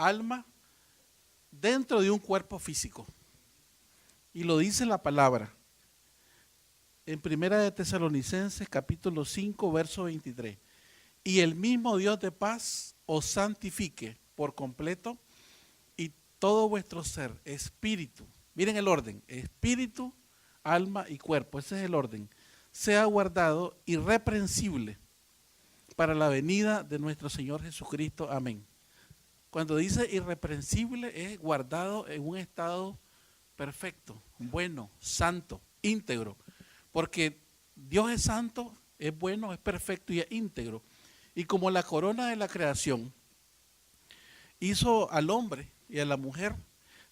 alma dentro de un cuerpo físico. Y lo dice la palabra en Primera de Tesalonicenses capítulo 5 verso 23. Y el mismo Dios de paz os santifique por completo y todo vuestro ser, espíritu, miren el orden, espíritu, alma y cuerpo, ese es el orden, sea guardado irreprensible para la venida de nuestro Señor Jesucristo. Amén. Cuando dice irreprensible es guardado en un estado perfecto, bueno, santo, íntegro, porque Dios es santo, es bueno, es perfecto y es íntegro. Y como la corona de la creación hizo al hombre y a la mujer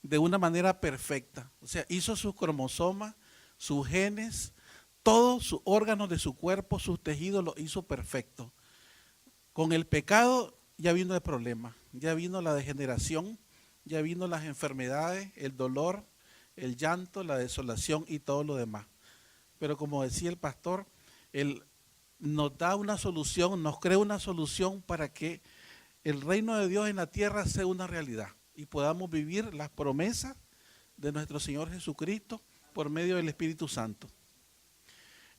de una manera perfecta, o sea, hizo sus cromosomas, sus genes, todos sus órganos de su cuerpo, sus tejidos los hizo perfectos. Con el pecado ya vino el problema, ya vino la degeneración, ya vino las enfermedades, el dolor, el llanto, la desolación y todo lo demás. Pero como decía el pastor, él nos da una solución, nos crea una solución para que el reino de Dios en la tierra sea una realidad y podamos vivir las promesas de nuestro Señor Jesucristo por medio del Espíritu Santo.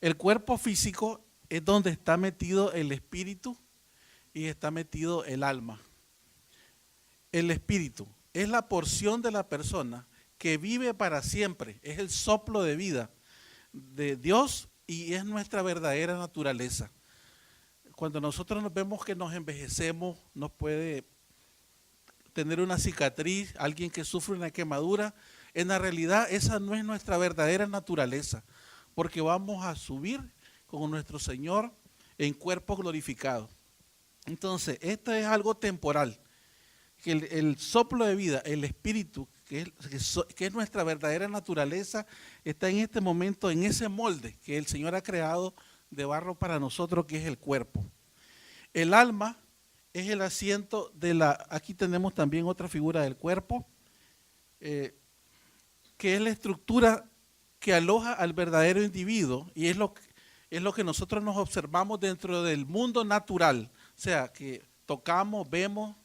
El cuerpo físico es donde está metido el espíritu y está metido el alma. El espíritu es la porción de la persona que vive para siempre, es el soplo de vida de Dios y es nuestra verdadera naturaleza. Cuando nosotros nos vemos que nos envejecemos, nos puede tener una cicatriz, alguien que sufre una quemadura, en la realidad esa no es nuestra verdadera naturaleza, porque vamos a subir con nuestro Señor en cuerpo glorificado. Entonces, esto es algo temporal, que el soplo de vida, el espíritu, que es nuestra verdadera naturaleza, está en este momento en ese molde que el Señor ha creado de barro para nosotros, que es el cuerpo. El alma es el asiento de la, aquí tenemos también otra figura del cuerpo, que es la estructura que aloja al verdadero individuo y es lo que nosotros nos observamos dentro del mundo natural, o sea, que tocamos, vemos,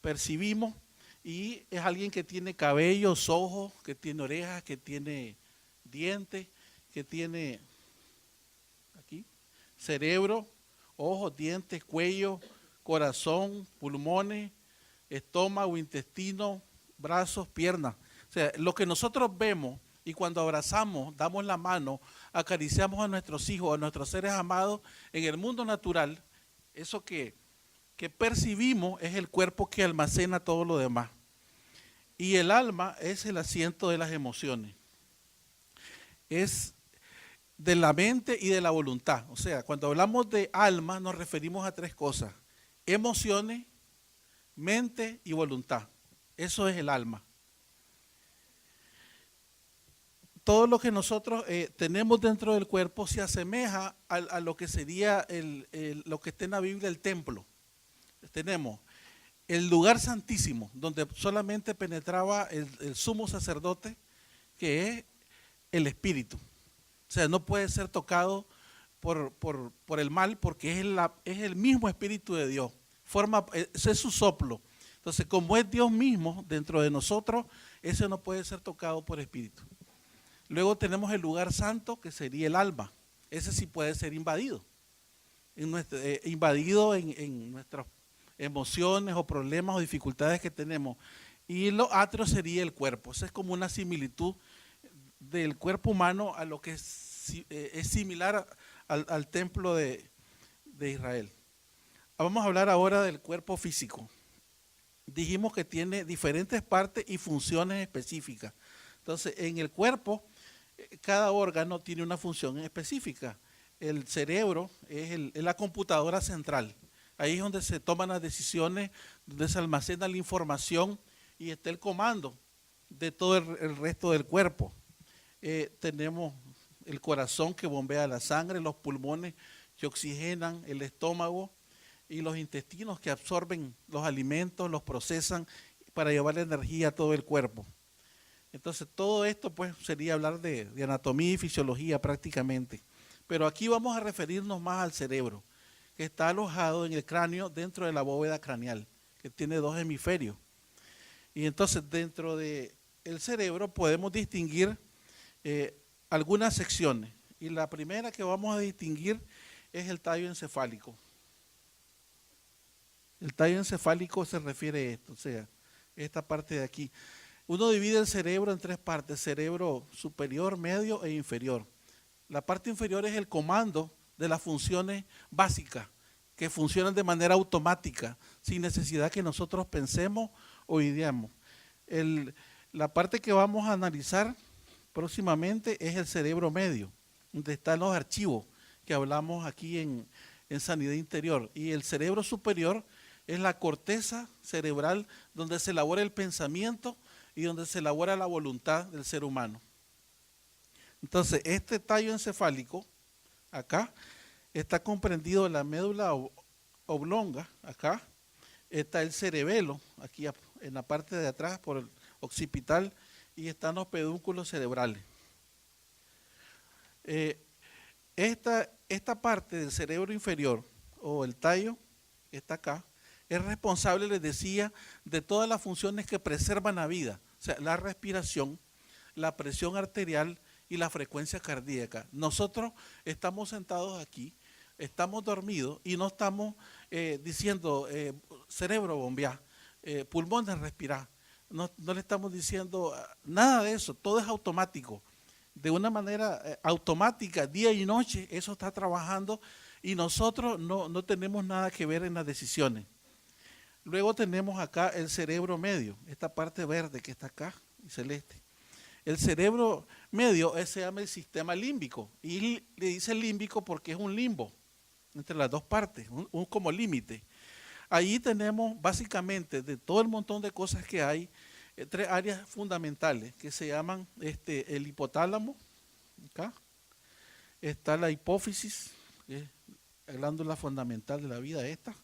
percibimos, y es alguien que tiene cabellos, ojos, que tiene orejas, que tiene dientes, que tiene aquí cerebro, ojos, dientes, cuello, corazón, pulmones, estómago, intestino, brazos, piernas. O sea, lo que nosotros vemos y cuando abrazamos, damos la mano, acariciamos a nuestros hijos, a nuestros seres amados en el mundo natural, eso que percibimos es el cuerpo que almacena todo lo demás. Y el alma es el asiento de las emociones. Es de la mente y de la voluntad. O sea, cuando hablamos de alma nos referimos a tres cosas: emociones, mente y voluntad. Eso es el alma. Todo lo que nosotros tenemos dentro del cuerpo se asemeja a lo que sería lo que está en la Biblia, el templo. Tenemos el lugar santísimo, donde solamente penetraba el sumo sacerdote, que es el espíritu. O sea, no puede ser tocado por el mal, porque es el mismo espíritu de Dios. Ese es su soplo. Entonces, como es Dios mismo dentro de nosotros, ese no puede ser tocado por espíritu. Luego tenemos el lugar santo, que sería el alma. Ese sí puede ser invadido. Invadido en nuestras emociones o problemas o dificultades que tenemos. Y lo atrio sería el cuerpo. Esa es como una similitud del cuerpo humano a lo que es similar al templo de Israel. Vamos a hablar ahora del cuerpo físico. Dijimos que tiene diferentes partes y funciones específicas. Entonces, en el cuerpo, cada órgano tiene una función específica. El cerebro es la computadora central. Ahí es donde se toman las decisiones, donde se almacena la información y está el comando de todo el resto del cuerpo. Tenemos el corazón que bombea la sangre, los pulmones que oxigenan, el estómago y los intestinos que absorben los alimentos, los procesan para llevar la energía a todo el cuerpo. Entonces todo esto pues sería hablar de anatomía y fisiología prácticamente. Pero aquí vamos a referirnos más al cerebro, que está alojado en el cráneo dentro de la bóveda craneal, que tiene dos hemisferios. Y entonces dentro del cerebro podemos distinguir algunas secciones. Y la primera que vamos a distinguir es el tallo encefálico. El tallo encefálico se refiere a esto, o sea, esta parte de aquí. Uno divide el cerebro en tres partes: cerebro superior, medio e inferior. La parte inferior es el comando de las funciones básicas, que funcionan de manera automática, sin necesidad que nosotros pensemos o ideemos. La parte que vamos a analizar próximamente es el cerebro medio, donde están los archivos que hablamos aquí en sanidad interior. Y el cerebro superior es la corteza cerebral, donde se elabora el pensamiento y donde se elabora la voluntad del ser humano. Entonces, este tallo encefálico, acá, está comprendido en la médula oblonga, acá, está el cerebelo, aquí en la parte de atrás por el occipital, y están los pedúnculos cerebrales. Esta parte del cerebro inferior, o el tallo, que está acá, es responsable, les decía, de todas las funciones que preservan la vida, o sea, la respiración, la presión arterial y la frecuencia cardíaca. Nosotros estamos sentados aquí, estamos dormidos y no estamos diciendo cerebro bombear, pulmones respirar. No le estamos diciendo nada de eso, todo es automático. De una manera automática, día y noche, eso está trabajando y nosotros no tenemos nada que ver en las decisiones. Luego tenemos acá el cerebro medio, esta parte verde que está acá y celeste. El cerebro medio se llama el sistema límbico y le dice límbico porque es un limbo entre las dos partes, un como límite. Allí tenemos básicamente de todo el montón de cosas que hay, tres áreas fundamentales que se llaman el hipotálamo, acá está la hipófisis, que es la glándula fundamental de la vida esta,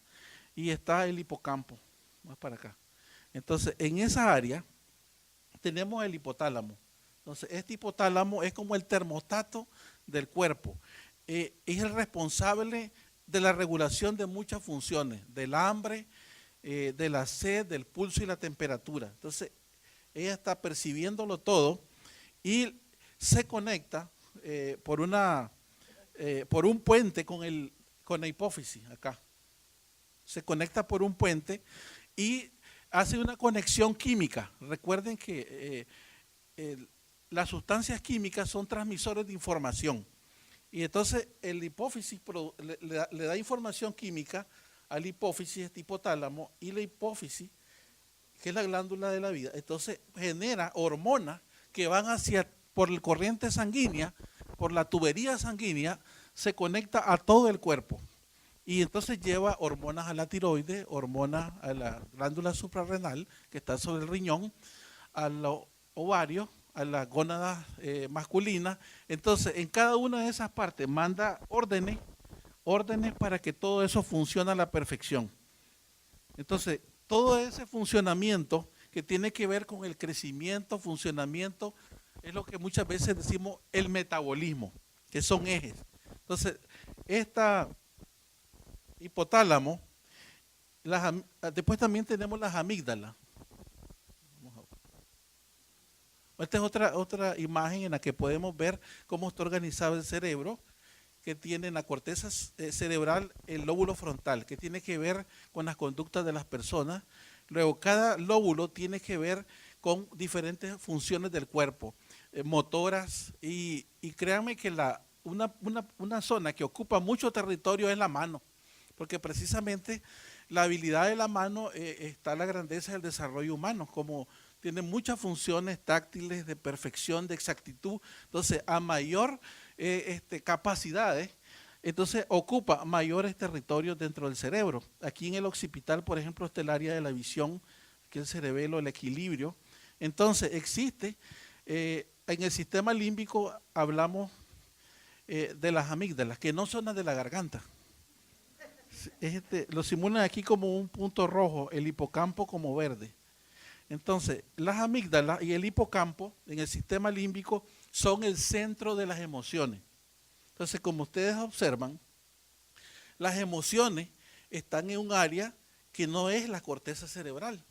y está el hipocampo, más para acá. Entonces, en esa área tenemos el hipotálamo. Entonces, este hipotálamo es como el termostato del cuerpo. Es el responsable de la regulación de muchas funciones, del hambre, de la sed, del pulso y la temperatura. Entonces, ella está percibiéndolo todo y se conecta por un puente con la hipófisis acá. Se conecta por un puente y hace una conexión química. Recuerden que las sustancias químicas son transmisores de información. Y entonces el hipófisis le da información química al hipófisis, este hipotálamo, y la hipófisis, que es la glándula de la vida, entonces genera hormonas que van por la corriente sanguínea, por la tubería sanguínea, se conecta a todo el cuerpo. Y entonces lleva hormonas a la tiroides, hormonas a la glándula suprarrenal, que está sobre el riñón, a los ovarios, a las gónadas masculinas. Entonces, en cada una de esas partes manda órdenes para que todo eso funcione a la perfección. Entonces, todo ese funcionamiento que tiene que ver con el crecimiento, funcionamiento, es lo que muchas veces decimos el metabolismo, que son ejes. Entonces, esta hipotálamo, después también tenemos las amígdalas. Esta es otra imagen en la que podemos ver cómo está organizado el cerebro, que tiene en la corteza cerebral el lóbulo frontal, que tiene que ver con las conductas de las personas. Luego, cada lóbulo tiene que ver con diferentes funciones del cuerpo, motoras, y créanme que una zona que ocupa mucho territorio es la mano, porque precisamente la habilidad de la mano está la grandeza del desarrollo humano, como tiene muchas funciones táctiles de perfección, de exactitud. Entonces, a mayor capacidades, entonces ocupa mayores territorios dentro del cerebro. Aquí en el occipital, por ejemplo, está el área de la visión, que es el cerebelo, el equilibrio. Entonces, existe, en el sistema límbico hablamos de las amígdalas, que no son las de la garganta. Lo simulan aquí como un punto rojo, el hipocampo como verde. Entonces, las amígdalas y el hipocampo en el sistema límbico son el centro de las emociones. Entonces, como ustedes observan, las emociones están en un área que no es la corteza cerebral.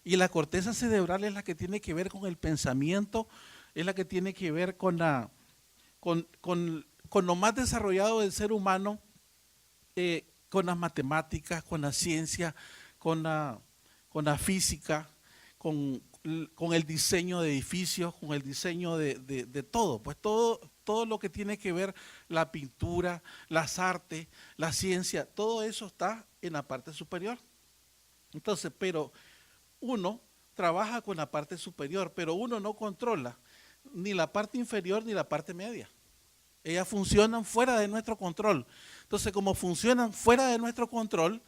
Y la corteza cerebral es la que tiene que ver con el pensamiento, es la que tiene que ver con lo más desarrollado del ser humano, con las matemáticas, con la ciencia, con la física, con el diseño de edificios, con el diseño de todo. Pues todo lo que tiene que ver la pintura, las artes, la ciencia, todo eso está en la parte superior. Entonces, pero uno trabaja con la parte superior, pero uno no controla ni la parte inferior ni la parte media. Ellas funcionan fuera de nuestro control. Entonces, como funcionan fuera de nuestro control,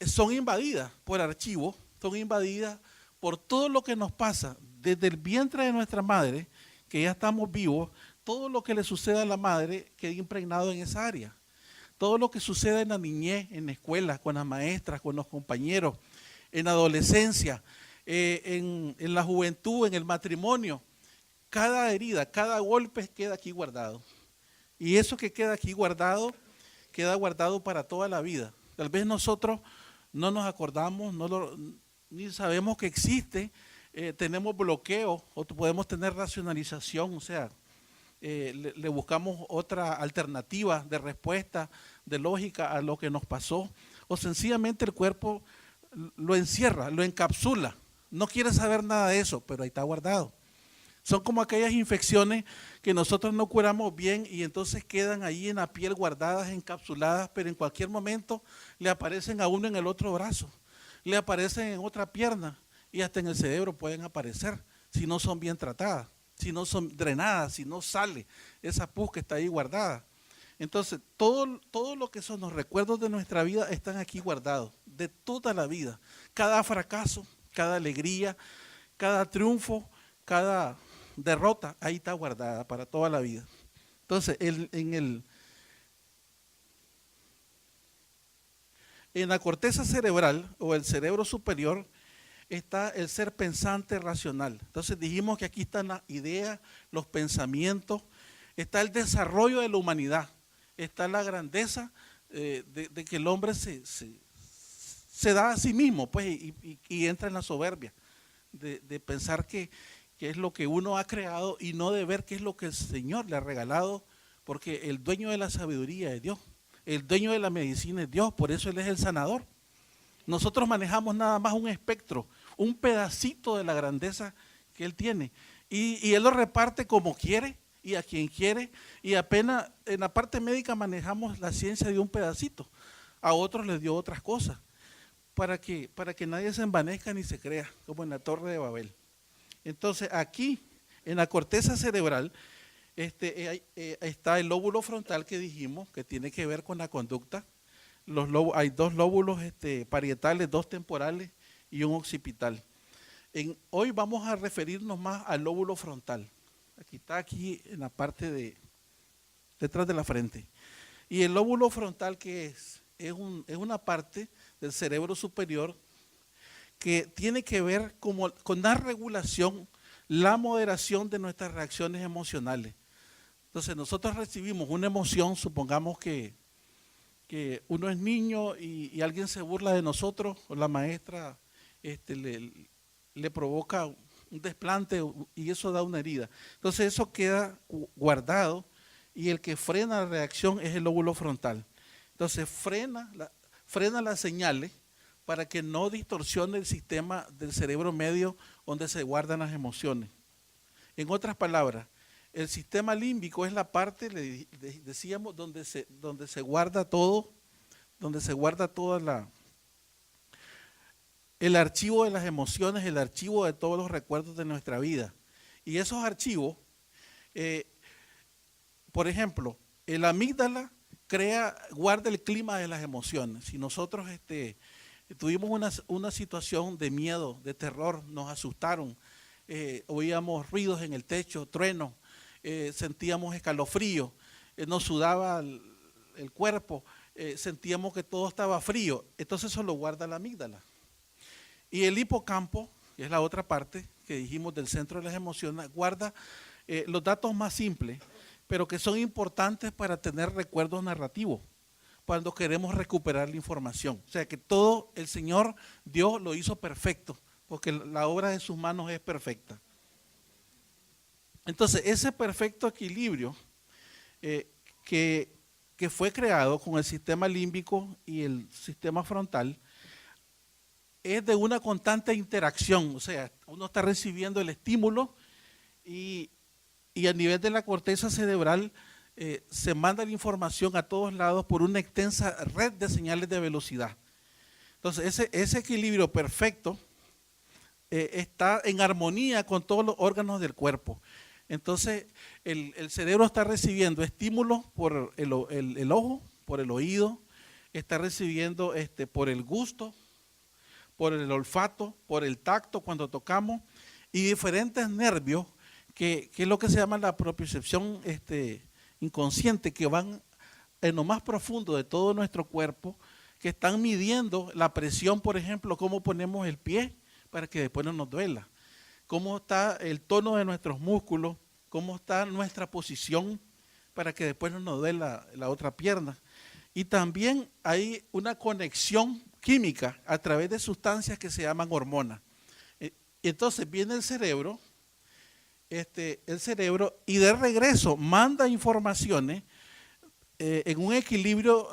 son invadidas por archivos, son invadidas por todo lo que nos pasa desde el vientre de nuestra madre, que ya estamos vivos. Todo lo que le sucede a la madre queda impregnado en esa área. Todo lo que sucede en la niñez, en la escuela, con las maestras, con los compañeros, en la adolescencia, en la juventud, en el matrimonio, cada herida, cada golpe queda aquí guardado. Y eso que queda aquí guardado, queda guardado para toda la vida. Tal vez nosotros no nos acordamos, ni sabemos que existe, tenemos bloqueo o podemos tener racionalización, o sea, le buscamos otra alternativa de respuesta, de lógica a lo que nos pasó, o sencillamente el cuerpo lo encierra, lo encapsula, no quiere saber nada de eso, pero ahí está guardado. Son como aquellas infecciones que nosotros no curamos bien y entonces quedan ahí en la piel guardadas, encapsuladas, pero en cualquier momento le aparecen a uno en el otro brazo, le aparecen en otra pierna y hasta en el cerebro pueden aparecer si no son bien tratadas, si no son drenadas, si no sale esa pus que está ahí guardada. Entonces, todo lo que son los recuerdos de nuestra vida están aquí guardados, de toda la vida. Cada fracaso, cada alegría, cada triunfo, cada derrota, ahí está guardada para toda la vida. Entonces, en la corteza cerebral o el cerebro superior está el ser pensante racional. Entonces dijimos que aquí están las ideas, los pensamientos, está el desarrollo de la humanidad, está la grandeza de que el hombre se da a sí mismo, pues, y entra en la soberbia de pensar que es lo que uno ha creado y no de ver qué es lo que el Señor le ha regalado, porque el dueño de la sabiduría es Dios, el dueño de la medicina es Dios, por eso Él es el sanador. Nosotros manejamos nada más un espectro, un pedacito de la grandeza que Él tiene y Él lo reparte como quiere y a quien quiere, y apenas en la parte médica manejamos la ciencia de un pedacito, a otros les dio otras cosas, para que nadie se envanezca ni se crea, como en la Torre de Babel. Entonces aquí, en la corteza cerebral, está el lóbulo frontal que dijimos, que tiene que ver con la conducta. Hay dos lóbulos parietales, dos temporales y un occipital. Hoy vamos a referirnos más al lóbulo frontal. Aquí en la parte detrás de la frente. Y el lóbulo frontal, que es una parte del cerebro superior que tiene que ver con la regulación, la moderación de nuestras reacciones emocionales. Entonces nosotros recibimos una emoción, supongamos que uno es niño y alguien se burla de nosotros, o la maestra le provoca un desplante y eso da una herida. Entonces eso queda guardado y el que frena la reacción es el lóbulo frontal. Entonces frena las señales para que no distorsione el sistema del cerebro medio donde se guardan las emociones. En otras palabras, el sistema límbico es la parte, decíamos, donde se guarda todo, el archivo de las emociones, el archivo de todos los recuerdos de nuestra vida. Y esos archivos, por ejemplo, el amígdala guarda el clima de las emociones. Si nosotros tuvimos una situación de miedo, de terror, nos asustaron, oíamos ruidos en el techo, truenos, sentíamos escalofrío, nos sudaba el cuerpo, sentíamos que todo estaba frío, entonces eso lo guarda la amígdala. Y el hipocampo, que es la otra parte que dijimos del centro de las emociones, guarda los datos más simples, pero que son importantes para tener recuerdos narrativos cuando queremos recuperar la información. O sea que todo el Señor, Dios lo hizo perfecto porque la obra de sus manos es perfecta. Entonces, ese perfecto equilibrio eh, que, que fue creado con el sistema límbico y el sistema frontal es de una constante interacción, o sea, uno está recibiendo el estímulo y a nivel de la corteza cerebral se manda la información a todos lados por una extensa red de señales de velocidad. Entonces, ese equilibrio perfecto está en armonía con todos los órganos del cuerpo. Entonces, el cerebro está recibiendo estímulos por el ojo, por el oído, está recibiendo por el gusto, por el olfato, por el tacto cuando tocamos, y diferentes nervios, que es lo que se llama la propiocepción inconsciente, que van en lo más profundo de todo nuestro cuerpo, que están midiendo la presión, por ejemplo, cómo ponemos el pie para que después no nos duela, cómo está el tono de nuestros músculos, cómo está nuestra posición para que después no nos duela la otra pierna. Y también hay una conexión química a través de sustancias que se llaman hormonas. Entonces viene el cerebro y de regreso manda informaciones en un equilibrio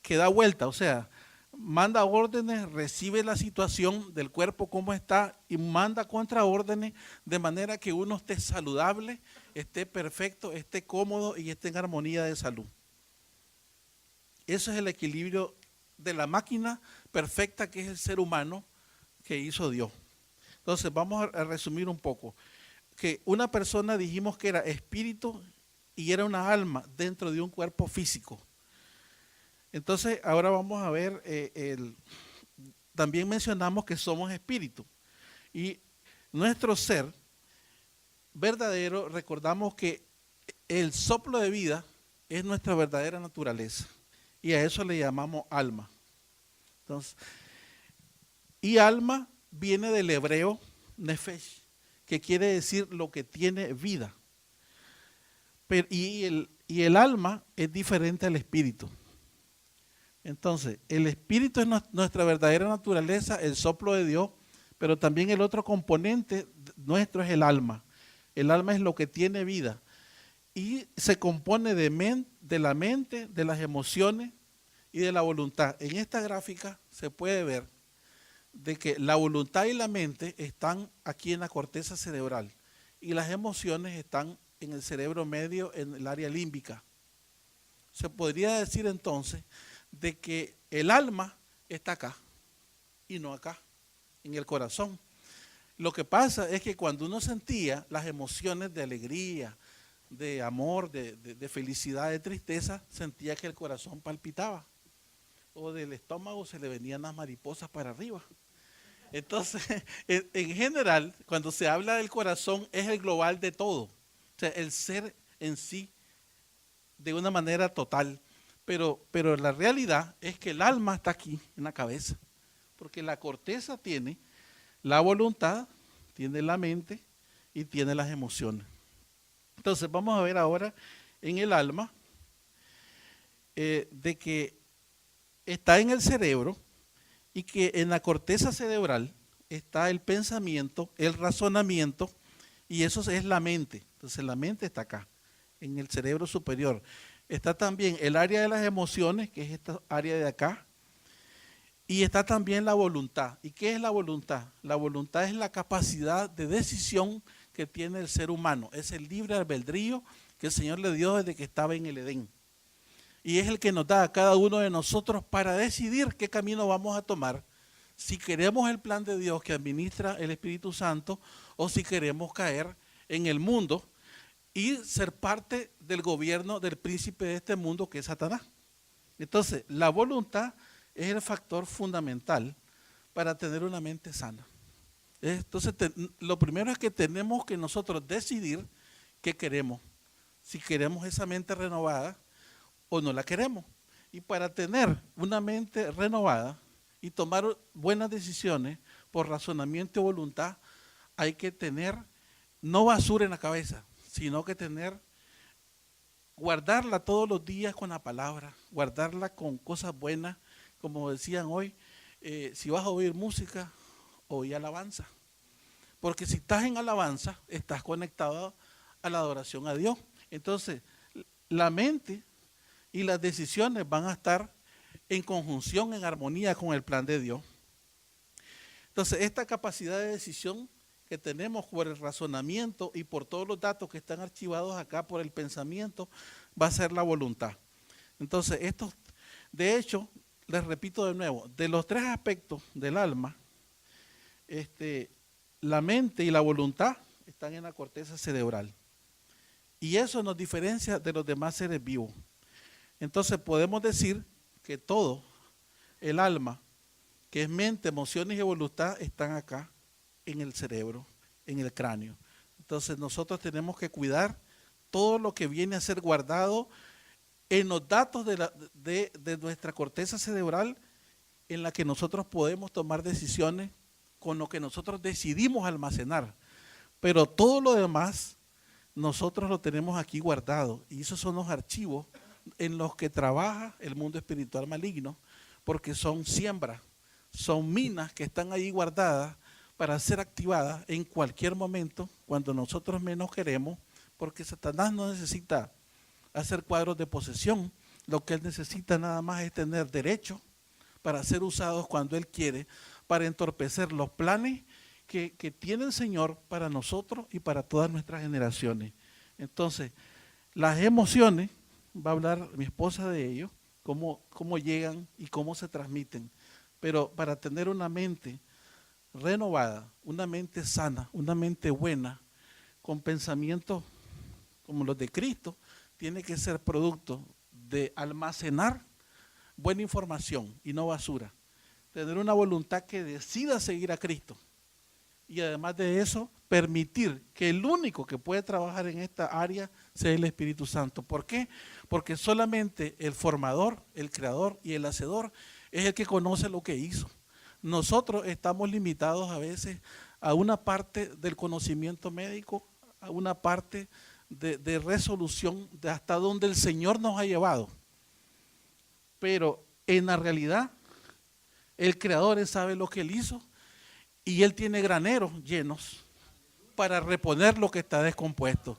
que da vuelta, o sea, manda órdenes, recibe la situación del cuerpo cómo está y manda contraórdenes de manera que uno esté saludable, esté perfecto, esté cómodo y esté en armonía de salud. Ese es el equilibrio de la máquina perfecta que es el ser humano que hizo Dios. Entonces vamos a resumir un poco. Que una persona dijimos que era espíritu y era una alma dentro de un cuerpo físico. Entonces ahora vamos a ver, también mencionamos que somos espíritu y nuestro ser verdadero, recordamos que el soplo de vida es nuestra verdadera naturaleza y a eso le llamamos alma. Entonces, y alma viene del hebreo nefesh, que quiere decir lo que tiene vida. Pero, y el alma es diferente al espíritu. Entonces, el espíritu es nuestra verdadera naturaleza, el soplo de Dios, pero también el otro componente nuestro es el alma. El alma es lo que tiene vida y se compone de la mente, de las emociones y de la voluntad. En esta gráfica se puede ver de que la voluntad y la mente están aquí en la corteza cerebral y las emociones están en el cerebro medio, en el área límbica. Se podría decir entonces de que el alma está acá y no acá, en el corazón. Lo que pasa es que cuando uno sentía las emociones de alegría, de amor, de felicidad, de tristeza, sentía que el corazón palpitaba o del estómago se le venían las mariposas para arriba. Entonces, en general, cuando se habla del corazón, es el global de todo. O sea, el ser en sí, de una manera total. Pero la realidad es que el alma está aquí, en la cabeza. Porque la corteza tiene la voluntad, tiene la mente y tiene las emociones. Entonces, vamos a ver ahora en el alma de que está en el cerebro y que en la corteza cerebral está el pensamiento, el razonamiento, y eso es la mente. Entonces la mente está acá, en el cerebro superior. Está también el área de las emociones, que es esta área de acá, y está también la voluntad. ¿Y qué es la voluntad? La voluntad es la capacidad de decisión que tiene el ser humano. Es el libre albedrío que el Señor le dio desde que estaba en el Edén. Y es el que nos da a cada uno de nosotros para decidir qué camino vamos a tomar, si queremos el plan de Dios que administra el Espíritu Santo o si queremos caer en el mundo y ser parte del gobierno del príncipe de este mundo que es Satanás. Entonces, la voluntad es el factor fundamental para tener una mente sana. Entonces, lo primero es que tenemos que nosotros decidir qué queremos, si queremos esa mente renovada o no la queremos. Y para tener una mente renovada y tomar buenas decisiones por razonamiento y voluntad, hay que tener no basura en la cabeza, sino que guardarla todos los días con la palabra, guardarla con cosas buenas, como decían hoy, si vas a oír música, hoy alabanza. Porque si estás en alabanza, estás conectado a la adoración a Dios. Entonces, la mente y las decisiones van a estar en conjunción, en armonía con el plan de Dios. Entonces, esta capacidad de decisión que tenemos por el razonamiento y por todos los datos que están archivados acá por el pensamiento, va a ser la voluntad. Entonces, de hecho, les repito de nuevo, de los tres aspectos del alma, la mente y la voluntad están en la corteza cerebral. Y eso nos diferencia de los demás seres vivos. Entonces podemos decir que todo el alma, que es mente, emociones y voluntad, están acá en el cerebro, en el cráneo. Entonces nosotros tenemos que cuidar todo lo que viene a ser guardado en los datos de nuestra corteza cerebral, en la que nosotros podemos tomar decisiones con lo que nosotros decidimos almacenar. Pero todo lo demás nosotros lo tenemos aquí guardado, y esos son los archivos en los que trabaja el mundo espiritual maligno, porque son siembras, son minas que están ahí guardadas para ser activadas en cualquier momento, cuando nosotros menos queremos, porque Satanás no necesita hacer cuadros de posesión, lo que él necesita nada más es tener derecho para ser usados cuando él quiere, para entorpecer los planes que tiene el Señor para nosotros y para todas nuestras generaciones. Entonces, las emociones, va a hablar mi esposa de ello, cómo llegan y cómo se transmiten. Pero para tener una mente renovada, una mente sana, una mente buena, con pensamientos como los de Cristo, tiene que ser producto de almacenar buena información y no basura. Tener una voluntad que decida seguir a Cristo. Y además de eso, permitir que el único que puede trabajar en esta área sea el Espíritu Santo. ¿Por qué? Porque solamente el formador, el creador y el hacedor es el que conoce lo que hizo. Nosotros estamos limitados a veces a una parte del conocimiento médico, a una parte de resolución de hasta donde el Señor nos ha llevado. Pero en la realidad, el creador él sabe lo que él hizo, y él tiene graneros llenos para reponer lo que está descompuesto.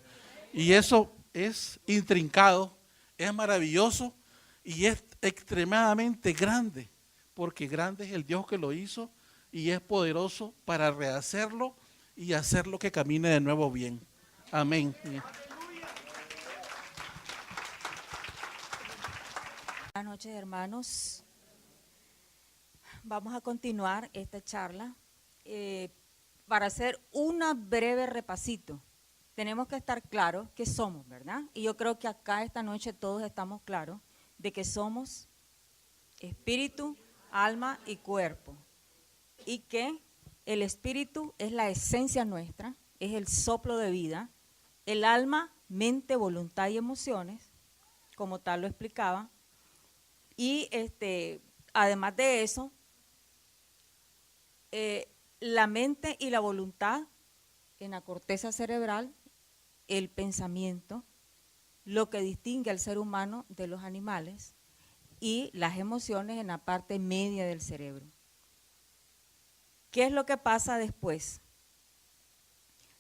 Y eso es intrincado, es maravilloso y es extremadamente grande, porque grande es el Dios que lo hizo y es poderoso para rehacerlo y hacerlo que camine de nuevo bien. Amén. Buenas noches, hermanos. Vamos a continuar esta charla. Para hacer una breve repasito, tenemos que estar claros que somos, ¿verdad? Y yo creo que acá esta noche todos estamos claros de que somos espíritu, alma y cuerpo. Y que el espíritu es la esencia nuestra, es el soplo de vida. El alma, mente, voluntad y emociones, como tal lo explicaba. Y además de eso, la mente y la voluntad en la corteza cerebral, el pensamiento, lo que distingue al ser humano de los animales, y las emociones en la parte media del cerebro. ¿Qué es lo que pasa después?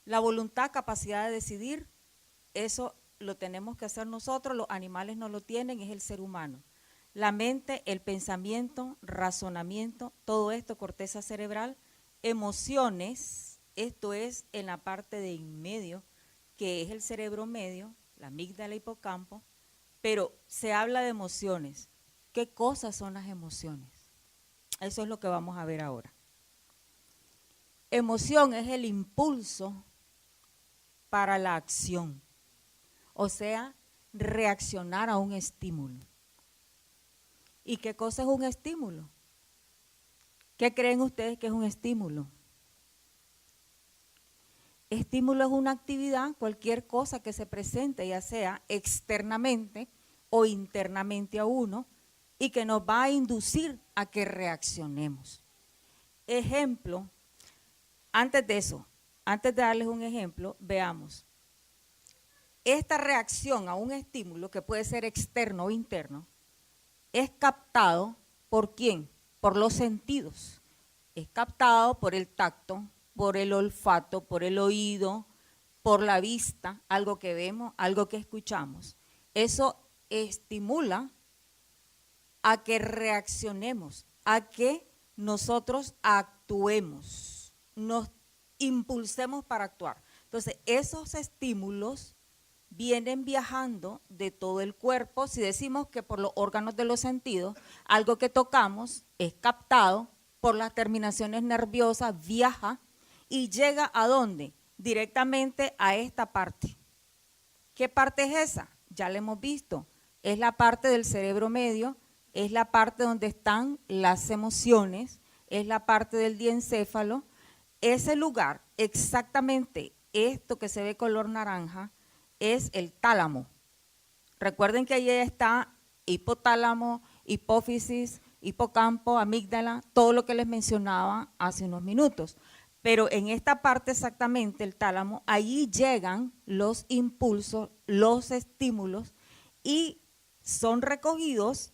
La voluntad, capacidad de decidir, eso lo tenemos que hacer nosotros, los animales no lo tienen, es el ser humano. La mente, el pensamiento, razonamiento, todo esto, corteza cerebral. Emociones, esto es en la parte de en medio, que es el cerebro medio, la amígdala, hipocampo, pero se habla de emociones. ¿Qué cosas son las emociones? Eso es lo que vamos a ver ahora. Emoción es el impulso para la acción, o sea, reaccionar a un estímulo. ¿Y qué cosa es un estímulo? ¿Qué creen ustedes que es un estímulo? Estímulo es una actividad, cualquier cosa que se presente, ya sea externamente o internamente a uno, y que nos va a inducir a que reaccionemos. Ejemplo, antes de eso, antes de darles un ejemplo, veamos. Esta reacción a un estímulo, que puede ser externo o interno, es captado ¿por quién? Por los sentidos. es captado por el tacto, por el olfato, por el oído, por la vista, algo que vemos, algo que escuchamos. Eso estimula a que reaccionemos, a que nosotros actuemos, nos impulsemos para actuar. Entonces, esos estímulos vienen viajando de todo el cuerpo. Si decimos que por los órganos de los sentidos, algo que tocamos es captado por las terminaciones nerviosas, viaja y llega ¿a dónde? Directamente a esta parte. ¿Qué parte es esa? Ya la hemos visto. Es la parte del cerebro medio, es la parte donde están las emociones, es la parte del diencéfalo. Ese lugar, exactamente esto que se ve color naranja, es el tálamo. Recuerden que ahí está hipotálamo, hipófisis, hipocampo, amígdala, todo lo que les mencionaba hace unos minutos. Pero en esta parte exactamente, el tálamo, allí llegan los impulsos, los estímulos y son recogidos.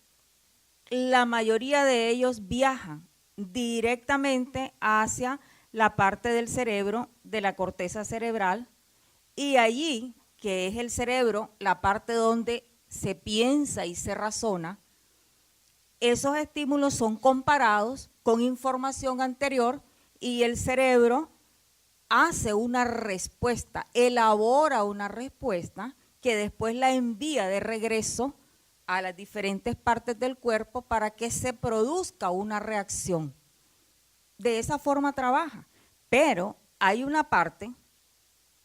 La mayoría de ellos viajan directamente hacia la parte del cerebro, de la corteza cerebral, y allí, que es el cerebro, la parte donde se piensa y se razona, esos estímulos son comparados con información anterior y el cerebro hace una respuesta, elabora una respuesta que después la envía de regreso a las diferentes partes del cuerpo para que se produzca una reacción. De esa forma trabaja, pero hay una parte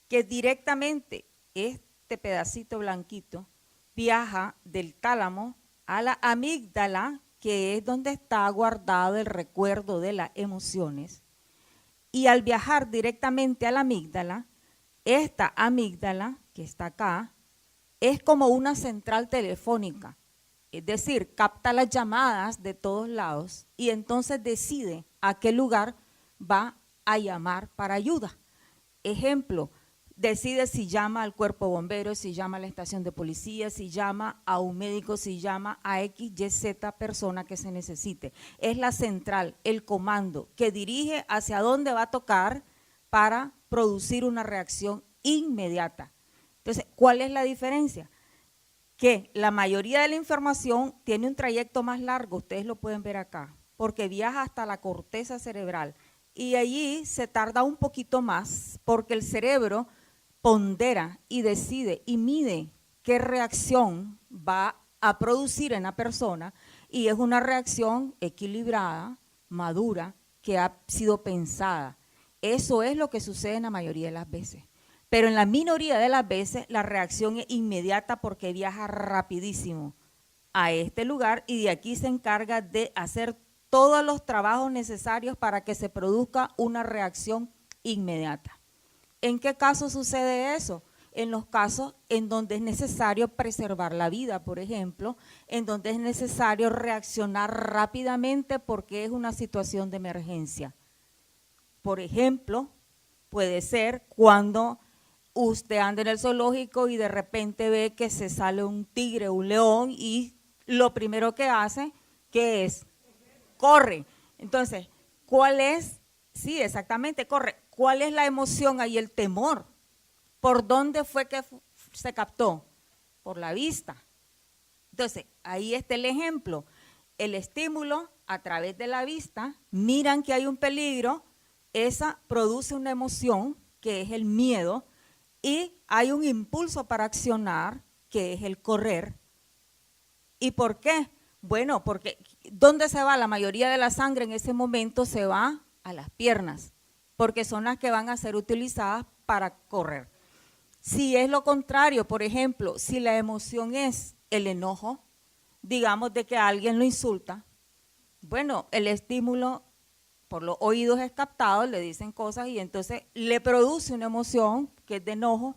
que directamente, este pedacito blanquito, viaja del tálamo a la amígdala, que es donde está guardado el recuerdo de las emociones, y al viajar directamente a la amígdala, esta amígdala, que está acá, es como una central telefónica, es decir, capta las llamadas de todos lados y entonces decide a qué lugar va a llamar para ayuda. Ejemplo, decide si llama al cuerpo bombero, si llama a la estación de policía, si llama a un médico, si llama a X, Y, Z persona que se necesite. Es la central, el comando que dirige hacia dónde va a tocar para producir una reacción inmediata. Entonces, ¿cuál es la diferencia? Que la mayoría de la información tiene un trayecto más largo, ustedes lo pueden ver acá, porque viaja hasta la corteza cerebral y allí se tarda un poquito más porque el cerebro pondera y decide y mide qué reacción va a producir en la persona y es una reacción equilibrada, madura, que ha sido pensada. Eso es lo que sucede en la mayoría de las veces. Pero en la minoría de las veces la reacción es inmediata porque viaja rapidísimo a este lugar y de aquí se encarga de hacer todos los trabajos necesarios para que se produzca una reacción inmediata. ¿En qué caso sucede eso? En los casos en donde es necesario preservar la vida, por ejemplo, en donde es necesario reaccionar rápidamente porque es una situación de emergencia. Por ejemplo, puede ser cuando usted anda en el zoológico y de repente ve que se sale un tigre, un león y lo primero que hace, ¿qué es? Corre. Entonces, ¿cuál es? Sí, exactamente, corre. ¿Cuál es la emoción ahí? El temor. ¿Por dónde fue que se captó? Por la vista. Entonces, ahí está el ejemplo. El estímulo a través de la vista, miran que hay un peligro, esa produce una emoción, que es el miedo, y hay un impulso para accionar, que es el correr. ¿Y por qué? Bueno, porque ¿dónde se va? La mayoría de la sangre en ese momento se va a las piernas, porque son las que van a ser utilizadas para correr. Si es lo contrario, por ejemplo, si la emoción es el enojo, digamos de que alguien lo insulta, bueno, el estímulo por los oídos es captado, le dicen cosas y entonces le produce una emoción que es de enojo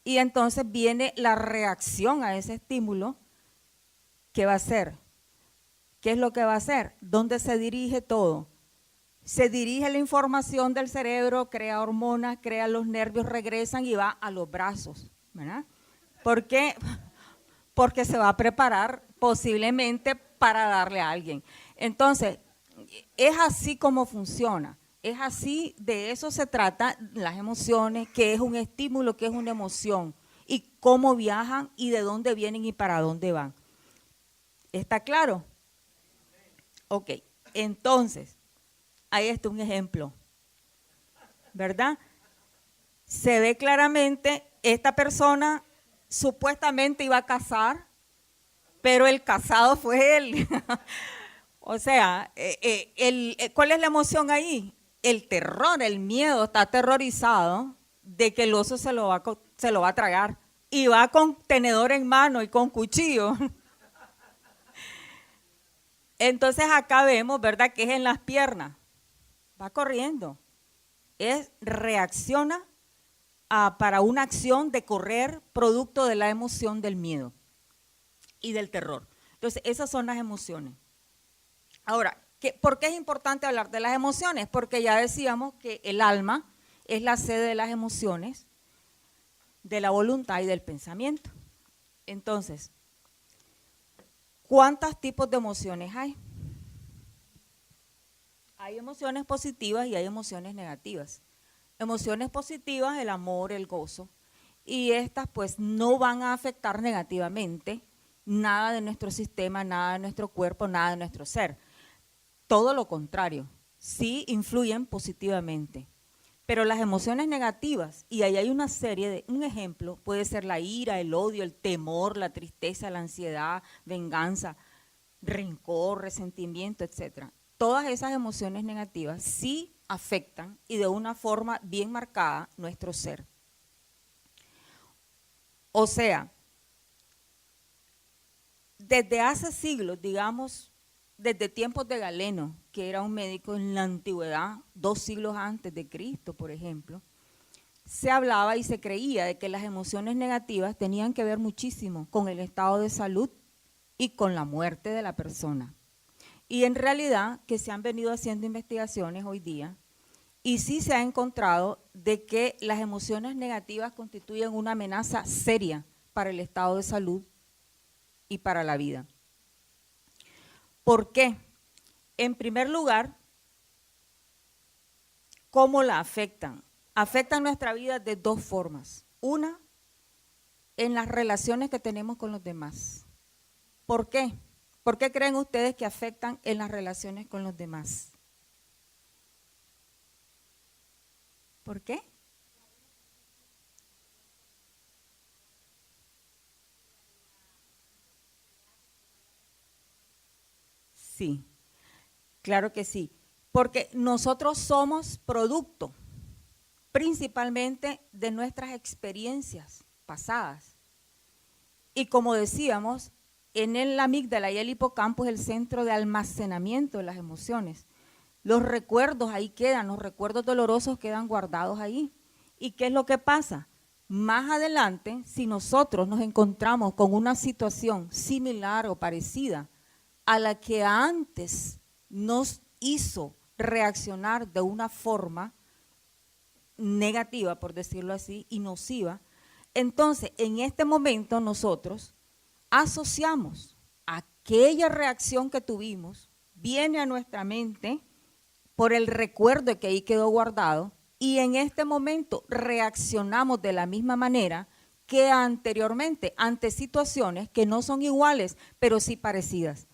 y entonces viene la reacción a ese estímulo. ¿Qué va a hacer? ¿Qué es lo que va a hacer? ¿Dónde se dirige todo? Se dirige la información del cerebro, crea hormonas, crea los nervios, regresan y va a los brazos, ¿verdad? ¿Por qué? Porque se va a preparar posiblemente para darle a alguien. Entonces, es así como funciona. Es así, de eso se trata las emociones, qué es un estímulo, qué es una emoción, y cómo viajan y de dónde vienen y para dónde van. ¿Está claro? Ok, entonces, ahí está un ejemplo, ¿verdad? Se ve claramente, esta persona supuestamente iba a casar, pero el casado fue él. O sea, ¿cuál es la emoción ahí? El terror, el miedo, está aterrorizado de que el oso se lo va a tragar. Y va con tenedor en mano y con cuchillo. Entonces acá vemos, ¿verdad?, que es en las piernas. Va corriendo. Reacciona para una acción de correr producto de la emoción del miedo y del terror. Entonces, esas son las emociones. Ahora, ¿por qué es importante hablar de las emociones? Porque ya decíamos que el alma es la sede de las emociones, de la voluntad y del pensamiento. Entonces, ¿cuántos tipos de emociones hay? Hay emociones positivas y hay emociones negativas. Emociones positivas, el amor, el gozo, y estas pues no van a afectar negativamente nada de nuestro sistema, nada de nuestro cuerpo, nada de nuestro ser. Todo lo contrario, sí influyen positivamente. Pero las emociones negativas, y ahí hay una serie un ejemplo, puede ser la ira, el odio, el temor, la tristeza, la ansiedad, venganza, rencor, resentimiento, etcétera. Todas esas emociones negativas sí afectan y de una forma bien marcada nuestro ser. O sea, desde hace siglos, digamos, desde tiempos de Galeno, que era un médico en la antigüedad, 2 siglos antes de Cristo, por ejemplo, se hablaba y se creía de que las emociones negativas tenían que ver muchísimo con el estado de salud y con la muerte de la persona. Y en realidad que se han venido haciendo investigaciones hoy día y sí se ha encontrado de que las emociones negativas constituyen una amenaza seria para el estado de salud y para la vida. ¿Por qué? En primer lugar, ¿cómo la afectan? Afectan nuestra vida de 2 formas. Una, en las relaciones que tenemos con los demás. ¿Por qué? ¿Por qué creen ustedes que afectan en las relaciones con los demás? ¿Por qué? Sí, claro que sí. Porque nosotros somos producto principalmente de nuestras experiencias pasadas. Y como decíamos, en la amígdala y el hipocampo es el centro de almacenamiento de las emociones. Los recuerdos ahí quedan, los recuerdos dolorosos quedan guardados ahí. ¿Y qué es lo que pasa? Más adelante, si nosotros nos encontramos con una situación similar o parecida a la que antes nos hizo reaccionar de una forma negativa, por decirlo así, y nociva, entonces en este momento nosotros asociamos aquella reacción que tuvimos, viene a nuestra mente por el recuerdo de que ahí quedó guardado, y en este momento reaccionamos de la misma manera que anteriormente ante situaciones que no son iguales, pero sí parecidas.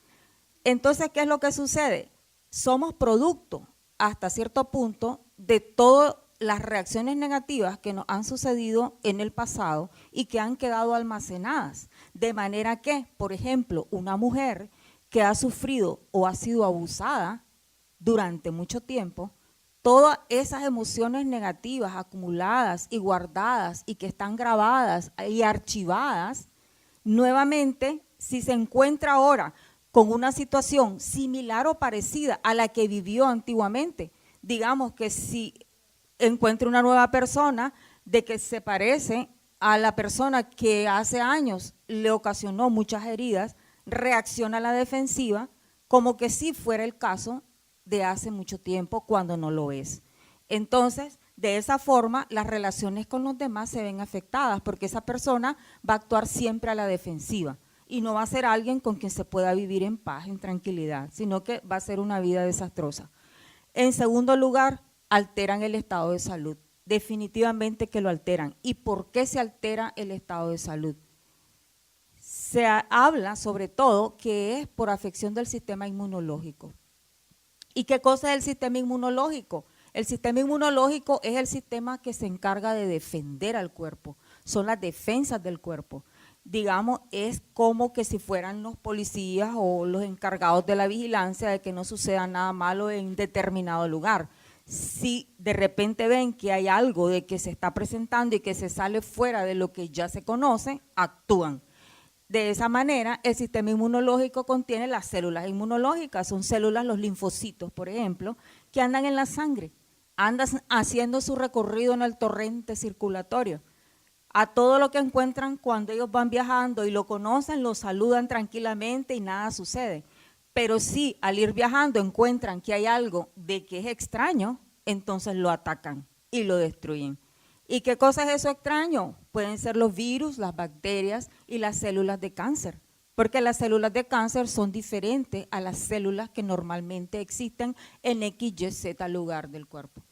Entonces, ¿qué es lo que sucede? Somos producto hasta cierto punto de todas las reacciones negativas que nos han sucedido en el pasado y que han quedado almacenadas. De manera que, por ejemplo, una mujer que ha sufrido o ha sido abusada durante mucho tiempo, todas esas emociones negativas acumuladas y guardadas y que están grabadas y archivadas, nuevamente, si se encuentra ahora con una situación similar o parecida a la que vivió antiguamente, digamos que si encuentra una nueva persona de que se parece a la persona que hace años le ocasionó muchas heridas, reacciona a la defensiva como que si fuera el caso de hace mucho tiempo cuando no lo es. Entonces, de esa forma, las relaciones con los demás se ven afectadas porque esa persona va a actuar siempre a la defensiva. y no va a ser alguien con quien se pueda vivir en paz, en tranquilidad, sino que va a ser una vida desastrosa. En segundo lugar, alteran el estado de salud. Definitivamente que lo alteran. ¿Y por qué se altera el estado de salud? Se habla sobre todo que es por afección del sistema inmunológico. ¿Y qué cosa es el sistema inmunológico? El sistema inmunológico es el sistema que se encarga de defender al cuerpo, son las defensas del cuerpo. Digamos, es como que si fueran los policías o los encargados de la vigilancia de que no suceda nada malo en determinado lugar. Si de repente ven que hay algo de que se está presentando y que se sale fuera de lo que ya se conoce, actúan. De esa manera, el sistema inmunológico contiene las células inmunológicas, son células, los linfocitos, por ejemplo, que andan en la sangre, andan haciendo su recorrido en el torrente circulatorio. A todo lo que encuentran cuando ellos van viajando y lo conocen, lo saludan tranquilamente y nada sucede. Pero si al ir viajando encuentran que hay algo de que es extraño, entonces lo atacan y lo destruyen. ¿Y qué cosa es eso extraño? Pueden ser los virus, las bacterias y las células de cáncer, porque las células de cáncer son diferentes a las células que normalmente existen en X, Y, Z lugar del cuerpo.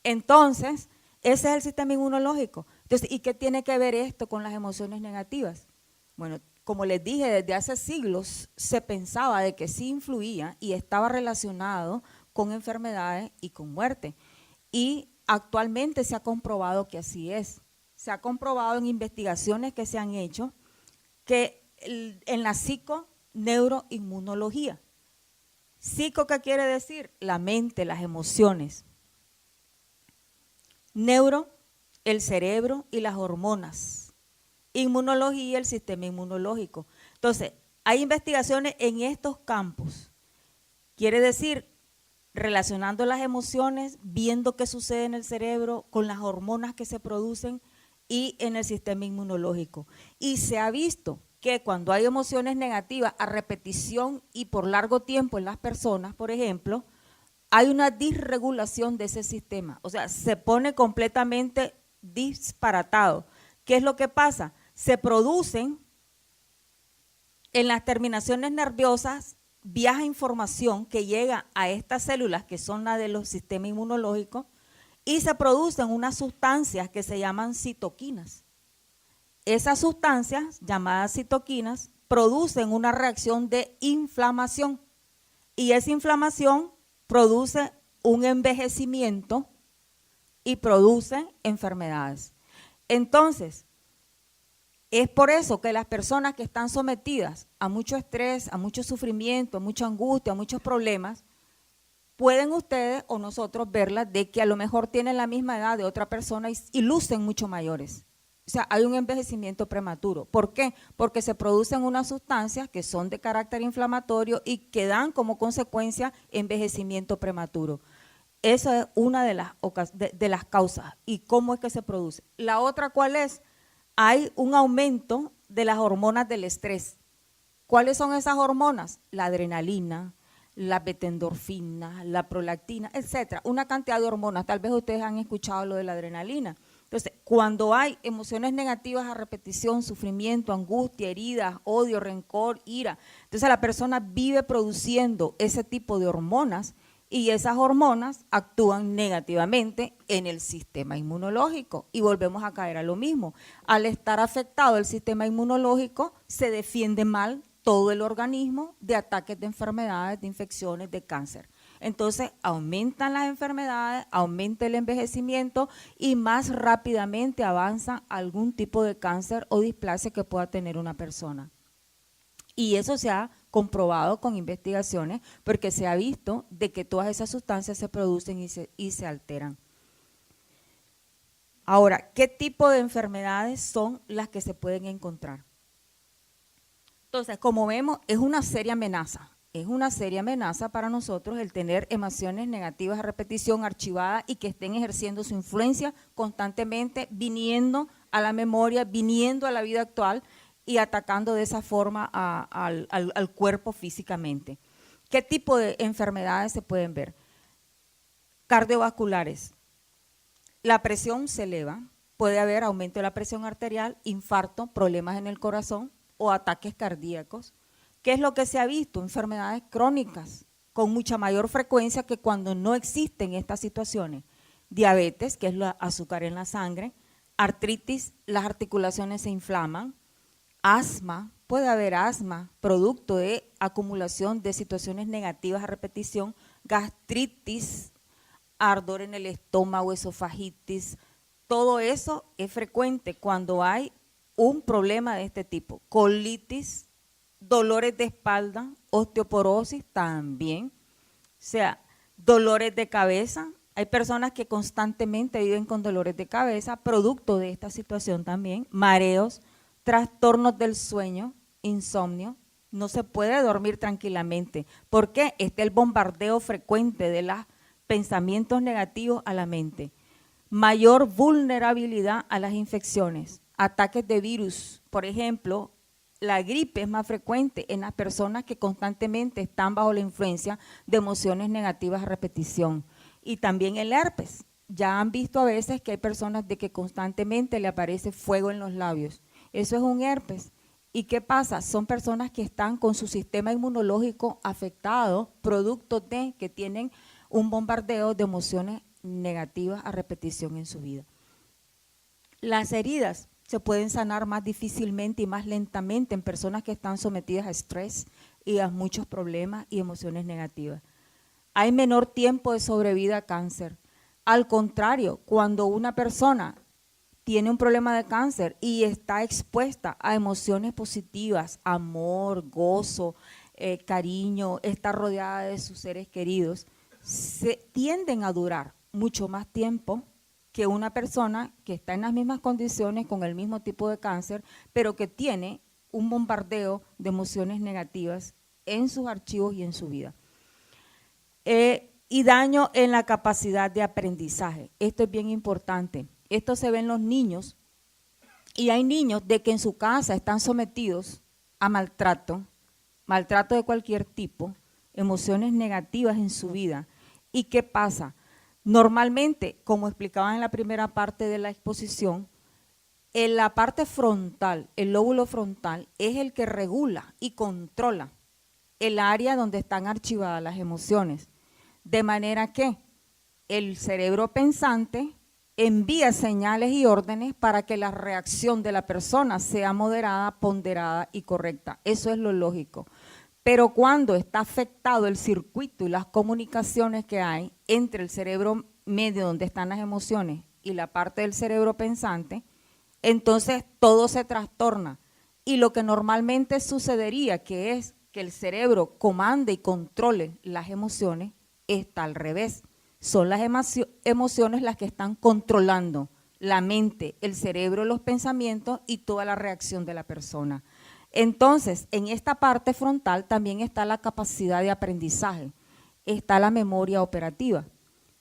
Entonces, ese es el sistema inmunológico. Entonces, ¿y qué tiene que ver esto con las emociones negativas? Bueno, como les dije, desde hace siglos se pensaba de que sí influía y estaba relacionado con enfermedades y con muerte. Y actualmente se ha comprobado que así es. Se ha comprobado en investigaciones que se han hecho que en la psiconeuroinmunología. Psico, ¿qué quiere decir? La mente, las emociones. Neuro, el cerebro y las hormonas. Inmunología, el sistema inmunológico. Entonces, hay investigaciones en estos campos. Quiere decir, relacionando las emociones, viendo qué sucede en el cerebro con las hormonas que se producen y en el sistema inmunológico. Y se ha visto que cuando hay emociones negativas a repetición y por largo tiempo en las personas, por ejemplo, hay una disregulación de ese sistema, o sea, se pone completamente disparatado. ¿Qué es lo que pasa? Se producen en las terminaciones nerviosas, viaja información que llega a estas células que son las de los sistemas inmunológicos y se producen unas sustancias que se llaman citoquinas. Esas sustancias llamadas citoquinas producen una reacción de inflamación y esa inflamación produce un envejecimiento y produce enfermedades. Entonces, es por eso que las personas que están sometidas a mucho estrés, a mucho sufrimiento, a mucha angustia, a muchos problemas, pueden ustedes o nosotros verlas de que a lo mejor tienen la misma edad de otra persona y lucen mucho mayores. O sea, hay un envejecimiento prematuro. ¿Por qué? Porque se producen unas sustancias que son de carácter inflamatorio y que dan como consecuencia envejecimiento prematuro. Esa es una de las causas. ¿Y cómo es que se produce? La otra, ¿cuál es? Hay un aumento de las hormonas del estrés. ¿Cuáles son esas hormonas? La adrenalina, la beta-endorfina, la prolactina, etcétera. Una cantidad de hormonas. Tal vez ustedes han escuchado lo de la adrenalina. Entonces, cuando hay emociones negativas a repetición, sufrimiento, angustia, heridas, odio, rencor, ira, entonces la persona vive produciendo ese tipo de hormonas y esas hormonas actúan negativamente en el sistema inmunológico y volvemos a caer a lo mismo. Al estar afectado el sistema inmunológico, se defiende mal todo el organismo de ataques de enfermedades, de infecciones, de cáncer. Entonces aumentan las enfermedades, aumenta el envejecimiento y más rápidamente avanza algún tipo de cáncer o displasia que pueda tener una persona. Y eso se ha comprobado con investigaciones porque se ha visto de que todas esas sustancias se producen y se alteran. Ahora, ¿qué tipo de enfermedades son las que se pueden encontrar? Entonces, como vemos, es una seria amenaza. Es una seria amenaza para nosotros el tener emociones negativas a repetición archivadas y que estén ejerciendo su influencia constantemente, viniendo a la memoria, viniendo a la vida actual y atacando de esa forma al cuerpo físicamente. ¿Qué tipo de enfermedades se pueden ver? Cardiovasculares. La presión se eleva, puede haber aumento de la presión arterial, infarto, problemas en el corazón. o ataques cardíacos. ¿Qué es lo que se ha visto? Enfermedades crónicas con mucha mayor frecuencia que cuando no existen estas situaciones. Diabetes, que es el azúcar en la sangre, artritis, las articulaciones se inflaman, asma, puede haber asma, producto de acumulación de situaciones negativas a repetición, gastritis, ardor en el estómago, esofagitis, todo eso es frecuente cuando hay un problema de este tipo. Colitis, dolores de espalda, osteoporosis también, o sea, dolores de cabeza. Hay personas que constantemente viven con dolores de cabeza, producto de esta situación también, mareos, trastornos del sueño, insomnio, no se puede dormir tranquilamente. ¿Por qué? Está el bombardeo frecuente de los pensamientos negativos a la mente. Mayor vulnerabilidad a las infecciones, ataques de virus, por ejemplo, la gripe es más frecuente en las personas que constantemente están bajo la influencia de emociones negativas a repetición. Y también el herpes. Ya han visto a veces que hay personas de que constantemente le aparece fuego en los labios. Eso es un herpes. ¿Y qué pasa? Son personas que están con su sistema inmunológico afectado, producto de que tienen un bombardeo de emociones negativas a repetición en su vida. Las heridas se pueden sanar más difícilmente y más lentamente en personas que están sometidas a estrés y a muchos problemas y emociones negativas. Hay menor tiempo de sobrevida a cáncer. Al contrario, cuando una persona tiene un problema de cáncer y está expuesta a emociones positivas, amor, gozo, cariño, está rodeada de sus seres queridos, tienden a durar mucho más tiempo que una persona que está en las mismas condiciones con el mismo tipo de cáncer, pero que tiene un bombardeo de emociones negativas en sus archivos y en su vida. Y daño en la capacidad de aprendizaje. Esto es bien importante. Esto se ve en los niños, y hay niños de que en su casa están sometidos a maltrato de cualquier tipo, emociones negativas en su vida. ¿Y qué pasa? Normalmente, como explicaba en la primera parte de la exposición, en la parte frontal, el lóbulo frontal, es el que regula y controla el área donde están archivadas las emociones. De manera que el cerebro pensante envía señales y órdenes para que la reacción de la persona sea moderada, ponderada y correcta. Eso es lo lógico. Pero cuando está afectado el circuito y las comunicaciones que hay entre el cerebro medio donde están las emociones y la parte del cerebro pensante, entonces todo se trastorna. Y lo que normalmente sucedería, que es que el cerebro comande y controle las emociones, está al revés. Son las emociones las que están controlando la mente, el cerebro, los pensamientos y toda la reacción de la persona. Entonces, en esta parte frontal también está la capacidad de aprendizaje, está la memoria operativa.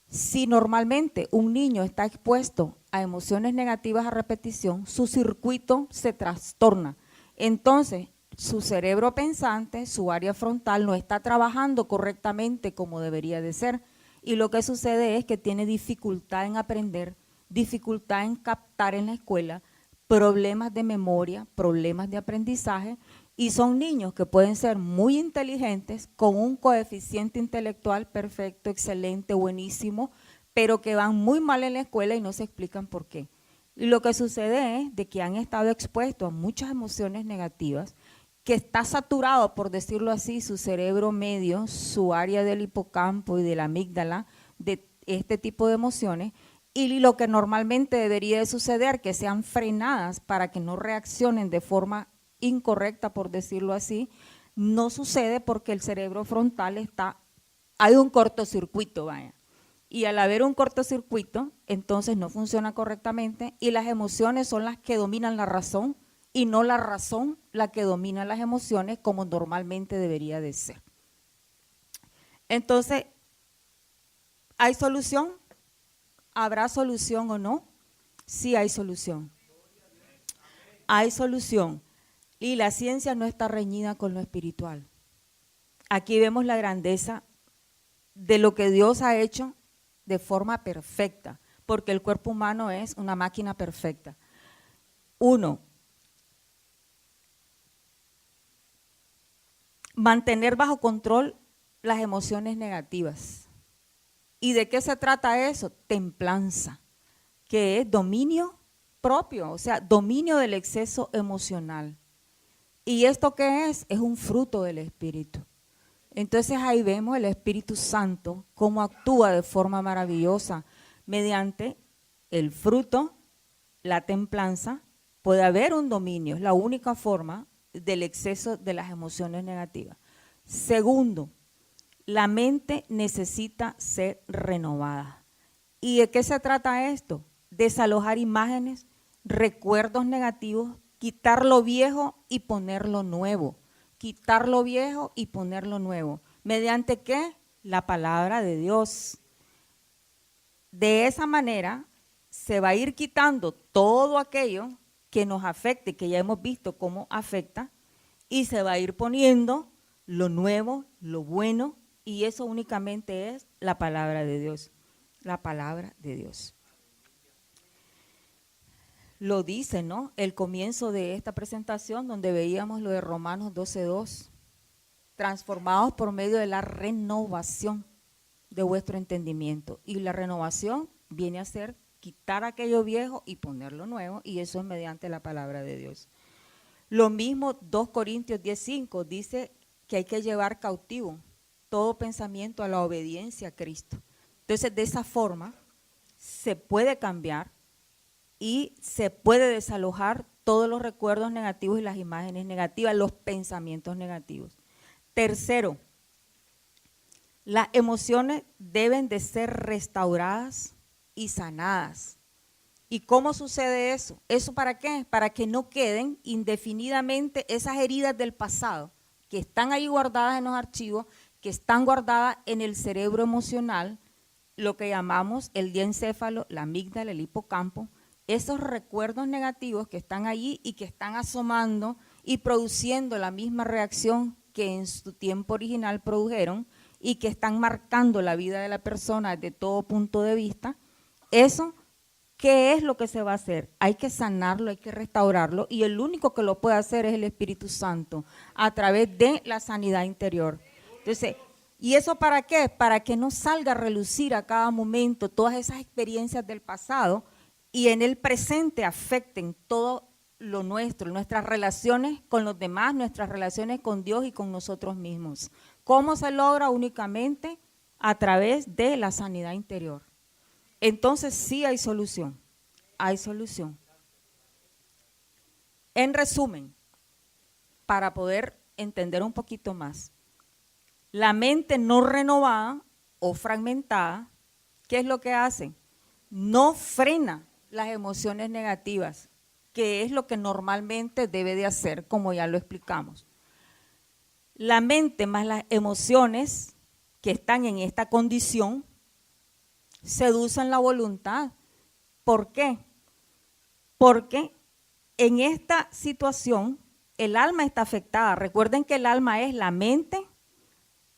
Si normalmente un niño está expuesto a emociones negativas a repetición, su circuito se trastorna. Entonces, su cerebro pensante, su área frontal, no está trabajando correctamente como debería de ser. Y lo que sucede es que tiene dificultad en aprender, dificultad en captar en la escuela, problemas de memoria, problemas de aprendizaje, y son niños que pueden ser muy inteligentes, con un coeficiente intelectual perfecto, excelente, buenísimo, pero que van muy mal en la escuela y no se explican por qué. Y lo que sucede es de que han estado expuestos a muchas emociones negativas, que está saturado, por decirlo así, su cerebro medio, su área del hipocampo y de la amígdala, de este tipo de emociones, y lo que normalmente debería de suceder, que sean frenadas para que no reaccionen de forma incorrecta, por decirlo así, no sucede porque el cerebro frontal hay un cortocircuito, vaya. Y al haber un cortocircuito, entonces no funciona correctamente y las emociones son las que dominan la razón y no la razón la que domina las emociones como normalmente debería de ser. Entonces, ¿hay solución? ¿Habrá solución o no? Sí hay solución. Hay solución. Y la ciencia no está reñida con lo espiritual. Aquí vemos la grandeza de lo que Dios ha hecho de forma perfecta, porque el cuerpo humano es una máquina perfecta. Uno, mantener bajo control las emociones negativas. ¿Y de qué se trata eso? Templanza, que es dominio propio, o sea, dominio del exceso emocional. ¿Y esto qué es? Es un fruto del Espíritu. Entonces ahí vemos el Espíritu Santo cómo actúa de forma maravillosa mediante el fruto, la templanza. Puede haber un dominio, es la única forma del exceso de las emociones negativas. Segundo, la mente necesita ser renovada. ¿Y de qué se trata esto? Desalojar imágenes, recuerdos negativos, quitar lo viejo y poner lo nuevo. Quitar lo viejo y poner lo nuevo. ¿Mediante qué? La palabra de Dios. De esa manera se va a ir quitando todo aquello que nos afecte, que ya hemos visto cómo afecta, y se va a ir poniendo lo nuevo, lo bueno, y eso únicamente es la palabra de Dios. La palabra de Dios. Lo dice, ¿no? El comienzo de esta presentación donde veíamos lo de Romanos 12:2, transformados por medio de la renovación de vuestro entendimiento. Y la renovación viene a ser quitar aquello viejo y ponerlo nuevo, y eso es mediante la palabra de Dios. Lo mismo 2 Corintios 10:5 dice que hay que llevar cautivo todo pensamiento a la obediencia a Cristo. Entonces, de esa forma se puede cambiar y se puede desalojar todos los recuerdos negativos y las imágenes negativas, los pensamientos negativos. Tercero, las emociones deben de ser restauradas y sanadas. ¿Y cómo sucede eso? ¿Eso para qué? Para que no queden indefinidamente esas heridas del pasado que están ahí guardadas en los archivos, que están guardadas en el cerebro emocional, lo que llamamos el diencéfalo, la amígdala, el hipocampo. Esos recuerdos negativos que están allí y que están asomando y produciendo la misma reacción que en su tiempo original produjeron y que están marcando la vida de la persona desde todo punto de vista, eso, ¿qué es lo que se va a hacer? Hay que sanarlo, hay que restaurarlo, y el único que lo puede hacer es el Espíritu Santo a través de la sanidad interior. Entonces, ¿y eso para qué? Para que no salga a relucir a cada momento todas esas experiencias del pasado y en el presente afecten todo lo nuestro, nuestras relaciones con los demás, nuestras relaciones con Dios y con nosotros mismos. ¿Cómo se logra? Únicamente a través de la sanidad interior. Entonces sí hay solución, hay solución. En resumen, para poder entender un poquito más, la mente no renovada o fragmentada, ¿qué es lo que hace? No frena las emociones negativas, que es lo que normalmente debe de hacer, como ya lo explicamos. La mente más las emociones que están en esta condición seducen la voluntad. ¿Por qué? Porque en esta situación el alma está afectada. Recuerden que el alma es la mente,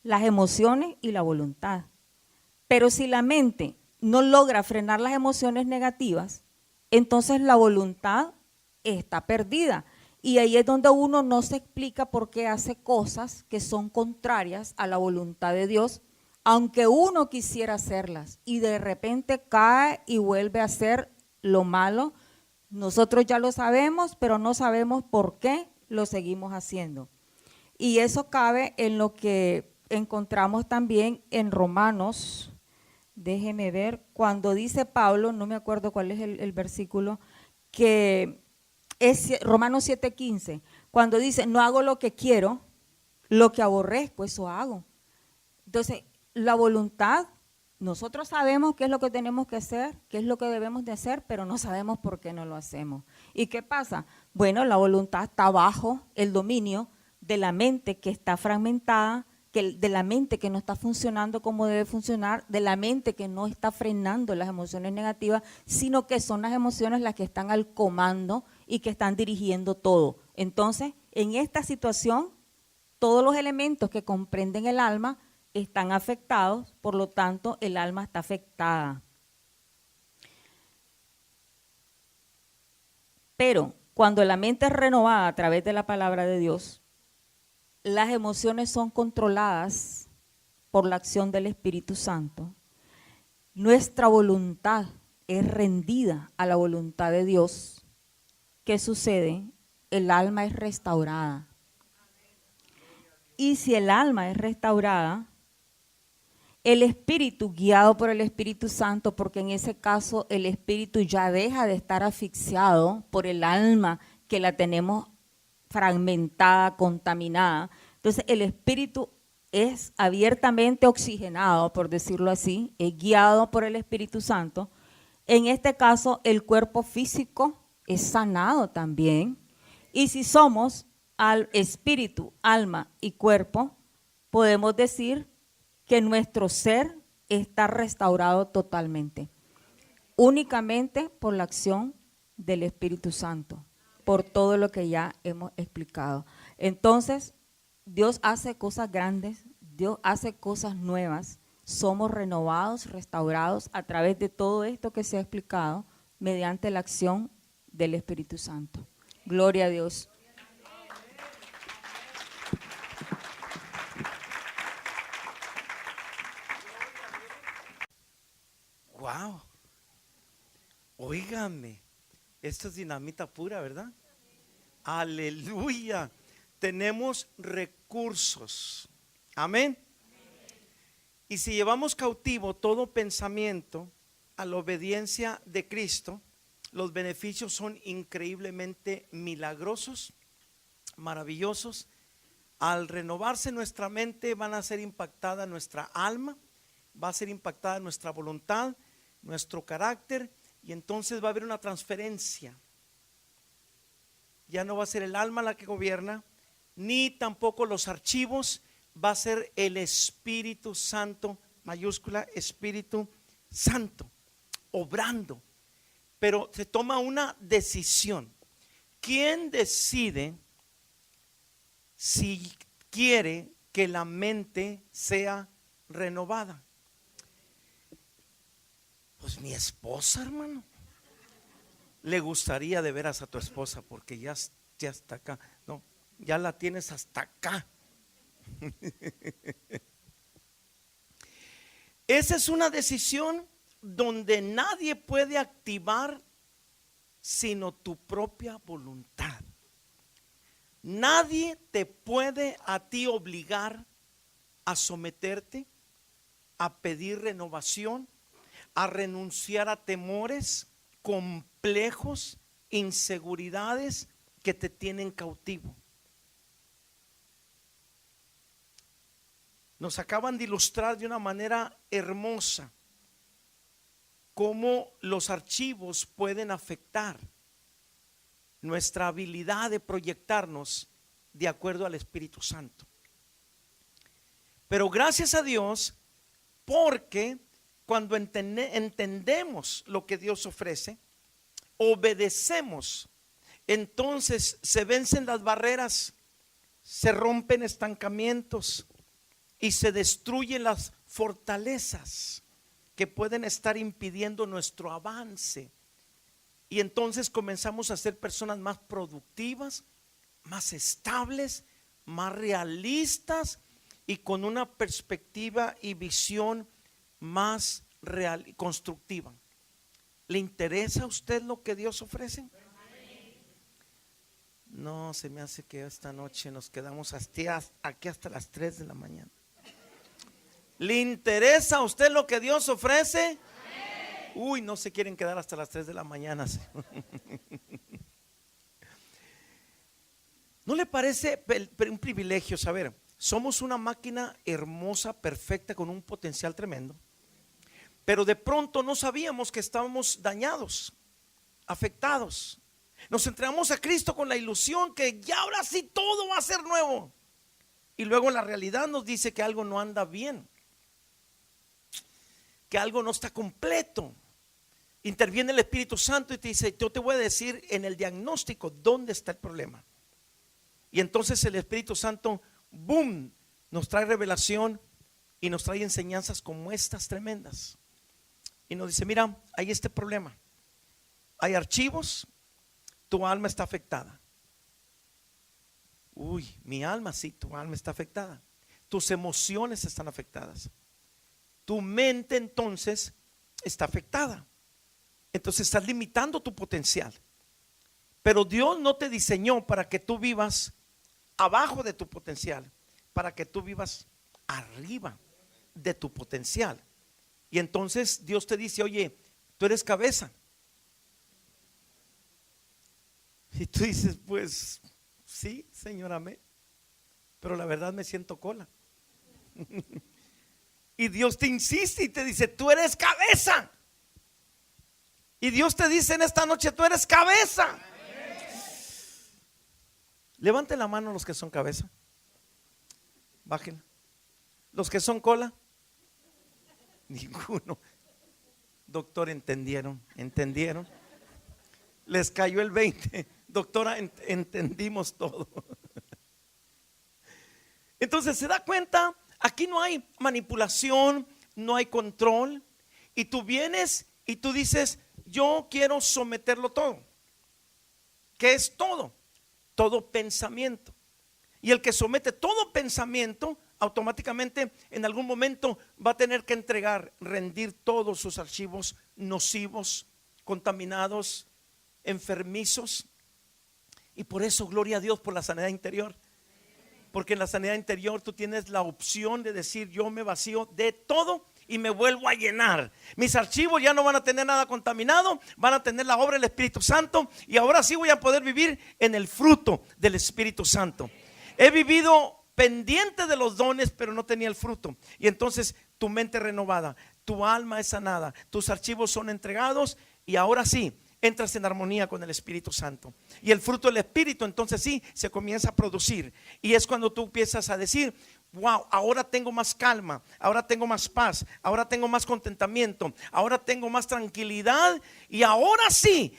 las emociones y la voluntad. Pero si la mente no logra frenar las emociones negativas, entonces la voluntad está perdida. Y ahí es donde uno no se explica por qué hace cosas que son contrarias a la voluntad de Dios, aunque uno quisiera hacerlas, y de repente cae y vuelve a hacer lo malo. Nosotros ya lo sabemos, pero no sabemos por qué lo seguimos haciendo. Y eso cabe en lo que encontramos también en Romanos, déjeme ver, cuando dice Pablo, no me acuerdo cuál es el versículo, que es Romanos 7:15, cuando dice, no hago lo que quiero, lo que aborrezco, eso hago. Entonces, la voluntad, nosotros sabemos qué es lo que tenemos que hacer, qué es lo que debemos de hacer, pero no sabemos por qué no lo hacemos. ¿Y qué pasa? Bueno, la voluntad está bajo el dominio de la mente que está fragmentada, de la mente que no está funcionando como debe funcionar, de la mente que no está frenando las emociones negativas, sino que son las emociones las que están al comando y que están dirigiendo todo. Entonces, en esta situación, todos los elementos que comprenden el alma están afectados, por lo tanto, el alma está afectada. Pero cuando la mente es renovada a través de la palabra de Dios, las emociones son controladas por la acción del Espíritu Santo, nuestra voluntad es rendida a la voluntad de Dios, ¿qué sucede? El alma es restaurada. Y si el alma es restaurada, el espíritu, guiado por el Espíritu Santo, porque en ese caso el espíritu ya deja de estar asfixiado por el alma que la tenemos fragmentada, contaminada. Entonces el espíritu es abiertamente oxigenado, por decirlo así, es guiado por el Espíritu Santo. En este caso el cuerpo físico es sanado también. Y si somos al espíritu, alma y cuerpo, podemos decir que nuestro ser está restaurado totalmente, únicamente por la acción del Espíritu Santo, por todo lo que ya hemos explicado. Entonces, Dios hace cosas grandes, Dios hace cosas nuevas, somos renovados, restaurados a través de todo esto que se ha explicado mediante la acción del Espíritu Santo. Gloria a Dios. Wow, óigame, esto es dinamita pura, ¿verdad? Aleluya, tenemos recursos, amén. Y si llevamos cautivo todo pensamiento a la obediencia de Cristo, los beneficios son increíblemente milagrosos, maravillosos. Al renovarse nuestra mente, van a ser impactada nuestra alma, va a ser impactada nuestra voluntad, nuestro carácter, y entonces va a haber una transferencia. Ya no va a ser el alma la que gobierna, ni tampoco los archivos, va a ser el Espíritu Santo, mayúscula, Espíritu Santo, obrando. Pero se toma una decisión. ¿Quién decide si quiere que la mente sea renovada? Pues mi esposa, hermano. Le gustaría de veras a tu esposa porque ya está acá. No, ya la tienes hasta acá. Esa es una decisión donde nadie puede activar sino tu propia voluntad. Nadie te puede a ti obligar a someterte, a pedir renovación, a renunciar a temores, complejos, inseguridades que te tienen cautivo. Nos acaban de ilustrar de una manera hermosa cómo los archivos pueden afectar nuestra habilidad de proyectarnos de acuerdo al Espíritu Santo. Pero gracias a Dios, porque cuando entendemos lo que Dios ofrece, obedecemos, entonces se vencen las barreras, se rompen estancamientos y se destruyen las fortalezas que pueden estar impidiendo nuestro avance. Y entonces comenzamos a ser personas más productivas, más estables, más realistas y con una perspectiva y visión más real y constructiva. ¿Le interesa a usted lo que Dios ofrece? No, se me hace que esta noche nos quedamos aquí hasta las 3 de la mañana. ¿Le interesa a usted lo que Dios ofrece? Uy, no se quieren quedar hasta las 3 de la mañana. ¿No le parece un privilegio saber? Somos una máquina hermosa, perfecta, con un potencial tremendo. Pero de pronto no sabíamos que estábamos dañados, afectados. Nos entregamos a Cristo con la ilusión que ya ahora sí todo va a ser nuevo. Y luego la realidad nos dice que algo no anda bien, que algo no está completo. Interviene el Espíritu Santo y te dice: yo te voy a decir en el diagnóstico dónde está el problema. Y entonces el Espíritu Santo, boom, nos trae revelación y nos trae enseñanzas como estas tremendas. Y nos dice: mira, hay este problema, hay archivos, tu alma está afectada. Uy, mi alma, sí, tu alma está afectada. Tus emociones están afectadas. Tu mente entonces está afectada. Entonces estás limitando tu potencial. Pero Dios no te diseñó para que tú vivas abajo de tu potencial, para que tú vivas arriba de tu potencial. Y entonces Dios te dice, oye, tú eres cabeza. Y tú dices, pues sí, Señor, amén. Pero la verdad me siento cola. Y Dios te insiste y te dice, tú eres cabeza. Y Dios te dice en esta noche, tú eres cabeza. Levanten la mano los que son cabeza. Bájenla. Los que son cola. Ninguno. Doctor, ¿entendieron? ¿Entendieron? Les cayó el 20. Doctora, entendimos todo. Entonces se da cuenta, aquí no hay manipulación, no hay control. Y tú vienes y tú dices, yo quiero someterlo todo. ¿Qué es todo? Todo pensamiento. Y el que somete todo pensamiento, automáticamente en algún momento va a tener que entregar, rendir todos sus archivos nocivos, contaminados, enfermizos. Y por eso gloria a Dios por la sanidad interior. Porque en la sanidad interior tú tienes la opción de decir, yo me vacío de todo y me vuelvo a llenar. Mis archivos ya no van a tener nada contaminado, van a tener la obra del Espíritu Santo, y ahora sí voy a poder vivir en el fruto del Espíritu Santo. He vivido pendiente de los dones, pero no tenía el fruto. Y entonces tu mente renovada, tu alma es sanada, tus archivos son entregados, y ahora sí entras en armonía con el Espíritu Santo. Y el fruto del Espíritu entonces sí se comienza a producir. Y es cuando tú empiezas a decir, wow, ahora tengo más calma, ahora tengo más paz, ahora tengo más contentamiento, ahora tengo más tranquilidad. Y ahora sí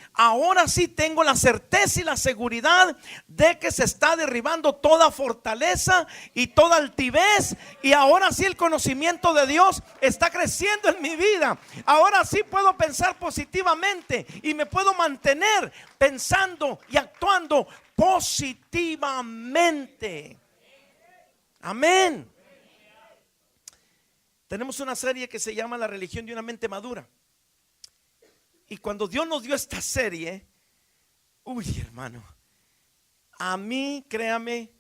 tengo la certeza y la seguridad de que se está derribando toda fortaleza y toda altivez. Y ahora sí el conocimiento de Dios está creciendo en mi vida. Ahora sí puedo pensar positivamente y me puedo mantener pensando y actuando positivamente. Amén. Tenemos una serie que se llama La religión de una mente madura. Y cuando Dios nos dio esta serie, uy, hermano, a mí, créame,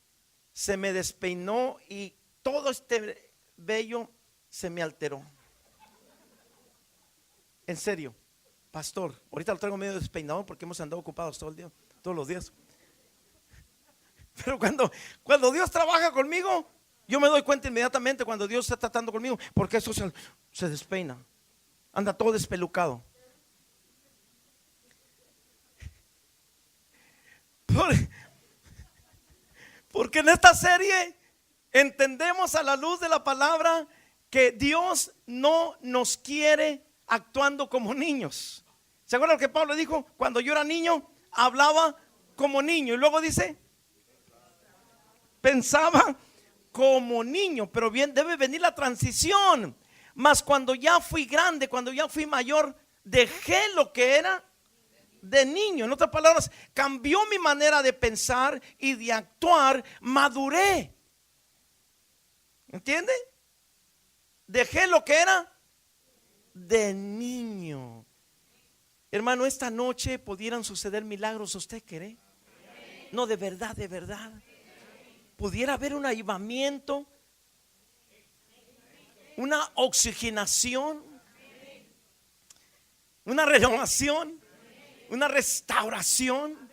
se me despeinó y todo este vello se me alteró. En serio, pastor, ahorita lo traigo medio despeinado porque hemos andado ocupados todo el día, todos los días. Pero cuando Dios trabaja conmigo, yo me doy cuenta inmediatamente cuando Dios está tratando conmigo, porque eso se despeina, anda todo despelucado. Porque en esta serie entendemos a la luz de la palabra que Dios no nos quiere actuando como niños. ¿Se acuerdan lo que Pablo dijo? Cuando yo era niño, hablaba como niño. Y luego dice, pensaba como niño. Pero bien, debe venir la transición. Mas cuando ya fui grande, cuando ya fui mayor, dejé lo que era de niño. En otras palabras, cambió mi manera de pensar y de actuar. Maduré. ¿Entiende? Dejé lo que era de niño. Hermano, esta noche pudieran suceder milagros. ¿Usted cree? No, de verdad, de verdad. Pudiera haber un avivamiento, una oxigenación, una renovación, una restauración,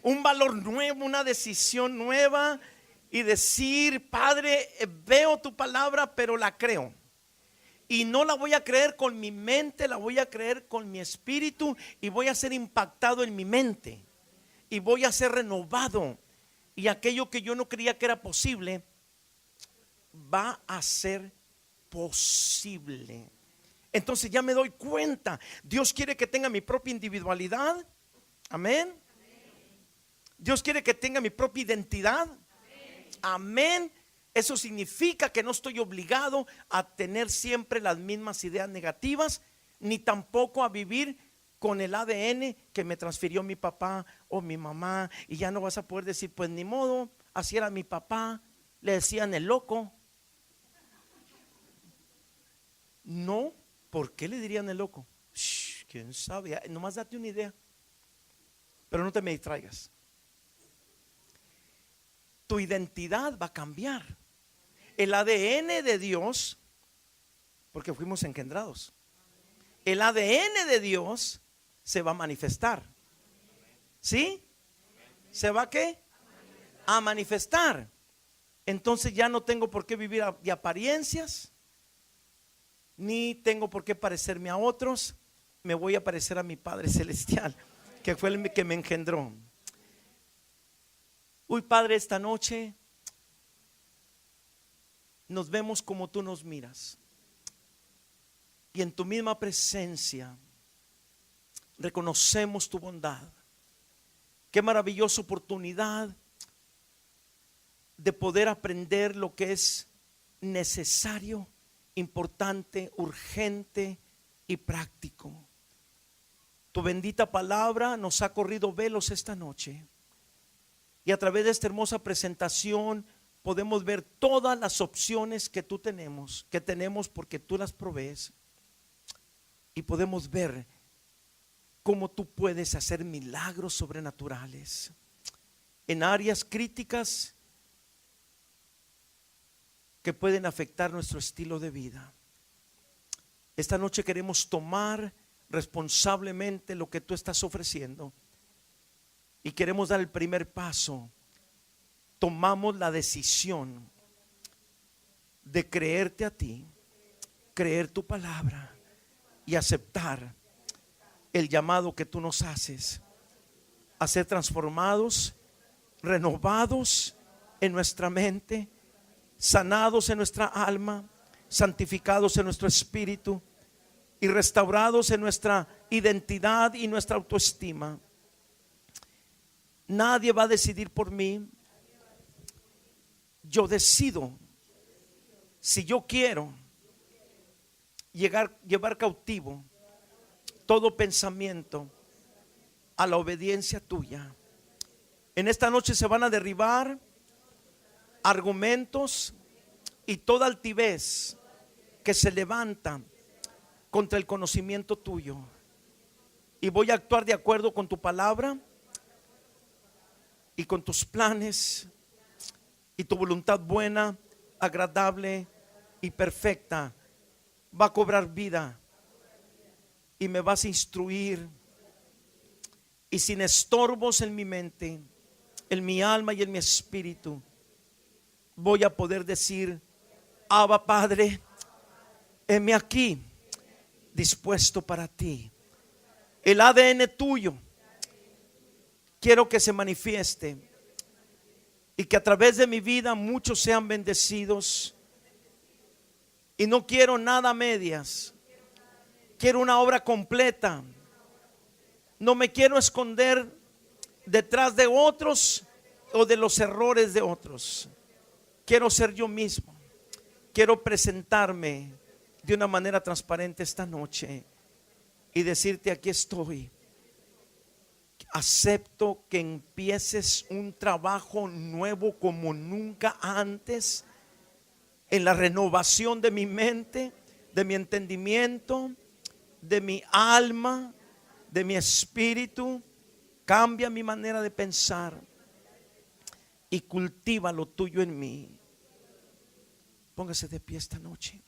un valor nuevo, una decisión nueva. Y decir, Padre, veo tu palabra, pero la creo. Y no la voy a creer con mi mente, la voy a creer con mi espíritu. Y voy a ser impactado en mi mente. Y voy a ser renovado. Y aquello que yo no creía que era posible, va a ser posible. Entonces ya me doy cuenta. Dios quiere que tenga mi propia individualidad. Amén. Dios quiere que tenga mi propia identidad. Amén. Eso significa que no estoy obligado a tener siempre las mismas ideas negativas, ni tampoco a vivir con el ADN que me transfirió mi papá o mi mamá. Y ya no vas a poder decir, pues ni modo, así era mi papá, le decían el loco. No, ¿por qué le dirían el loco? Shh, quién sabe, nomás date una idea, pero no te me distraigas. Tu identidad va a cambiar. El ADN de Dios, porque fuimos engendrados, el ADN de Dios se va a manifestar. ¿Sí? ¿Se va a qué? A manifestar. Entonces ya no tengo por qué vivir de apariencias, ni tengo por qué parecerme a otros. Me voy a parecer a mi Padre Celestial, que fue el que me engendró. Uy, Padre, esta noche nos vemos como tú nos miras, y en tu misma presencia reconocemos tu bondad. Qué maravillosa oportunidad de poder aprender lo que es necesario, importante, urgente y práctico. Tu bendita palabra nos ha corrido velos esta noche, y a través de esta hermosa presentación podemos ver todas las opciones que tenemos porque tú las provees, y podemos ver cómo tú puedes hacer milagros sobrenaturales en áreas críticas que pueden afectar nuestro estilo de vida. Esta noche queremos tomar responsablemente lo que tú estás ofreciendo, y queremos dar el primer paso. Tomamos la decisión de creerte a ti, creer tu palabra y aceptar el llamado que tú nos haces a ser transformados, renovados en nuestra mente, sanados en nuestra alma, santificados en nuestro espíritu y restaurados en nuestra identidad y nuestra autoestima. Nadie va a decidir por mí. Yo decido si yo quiero llevar cautivo todo pensamiento a la obediencia tuya. En esta noche se van a derribar argumentos y toda altivez que se levanta contra el conocimiento tuyo, y voy a actuar de acuerdo con tu palabra y con tus planes y tu voluntad buena, agradable y perfecta. Va a cobrar vida y me vas a instruir, y sin estorbos en mi mente, en mi alma y en mi espíritu, voy a poder decir: Abba, Padre, heme aquí, dispuesto para ti. El ADN tuyo quiero que se manifieste, y que a través de mi vida muchos sean bendecidos. Y no quiero nada a medias, quiero una obra completa. No me quiero esconder detrás de otros o de los errores de otros. Quiero ser yo mismo. Quiero presentarme de una manera transparente esta noche y decirte: aquí estoy. Acepto que empieces un trabajo nuevo como nunca antes, en la renovación de mi mente, de mi entendimiento, de mi alma, de mi espíritu. Cambia mi manera de pensar y cultiva lo tuyo en mí. Póngase de pie esta noche.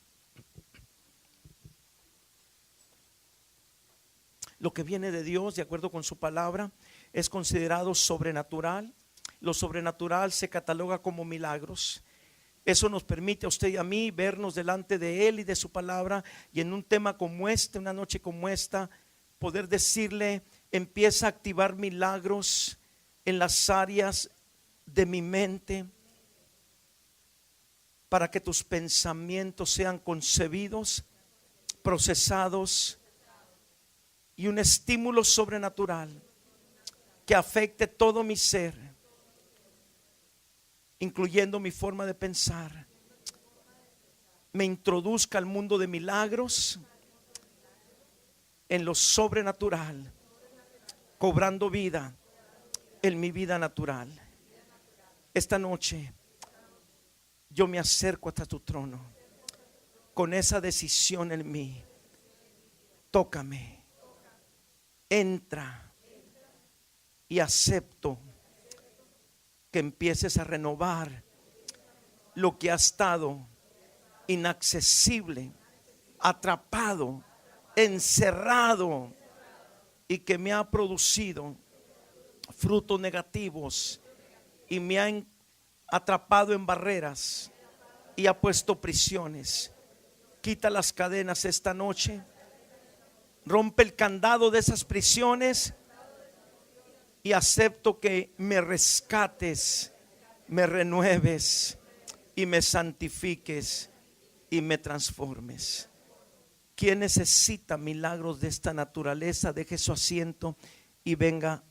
Lo que viene de Dios, de acuerdo con su palabra, es considerado sobrenatural. Lo sobrenatural se cataloga como milagros. Eso nos permite a usted y a mí vernos delante de Él y de su palabra, y en un tema como este, una noche como esta, poder decirle: empieza a activar milagros en las áreas de mi mente, para que tus pensamientos sean concebidos, procesados, y un estímulo sobrenatural que afecte todo mi ser, incluyendo mi forma de pensar, me introduzca al mundo de milagros, en lo sobrenatural, cobrando vida en mi vida natural. Esta noche yo me acerco hasta tu trono con esa decisión en mí. Tócame, entra y acepto que empieces a renovar lo que ha estado inaccesible, atrapado, encerrado y que me ha producido frutos negativos y me ha atrapado en barreras y ha puesto prisiones. Quita las cadenas esta noche, rompe el candado de esas prisiones y acepto que me rescates, me renueves y me santifiques y me transformes. ¿Quién necesita milagros de esta naturaleza? Deje su asiento y venga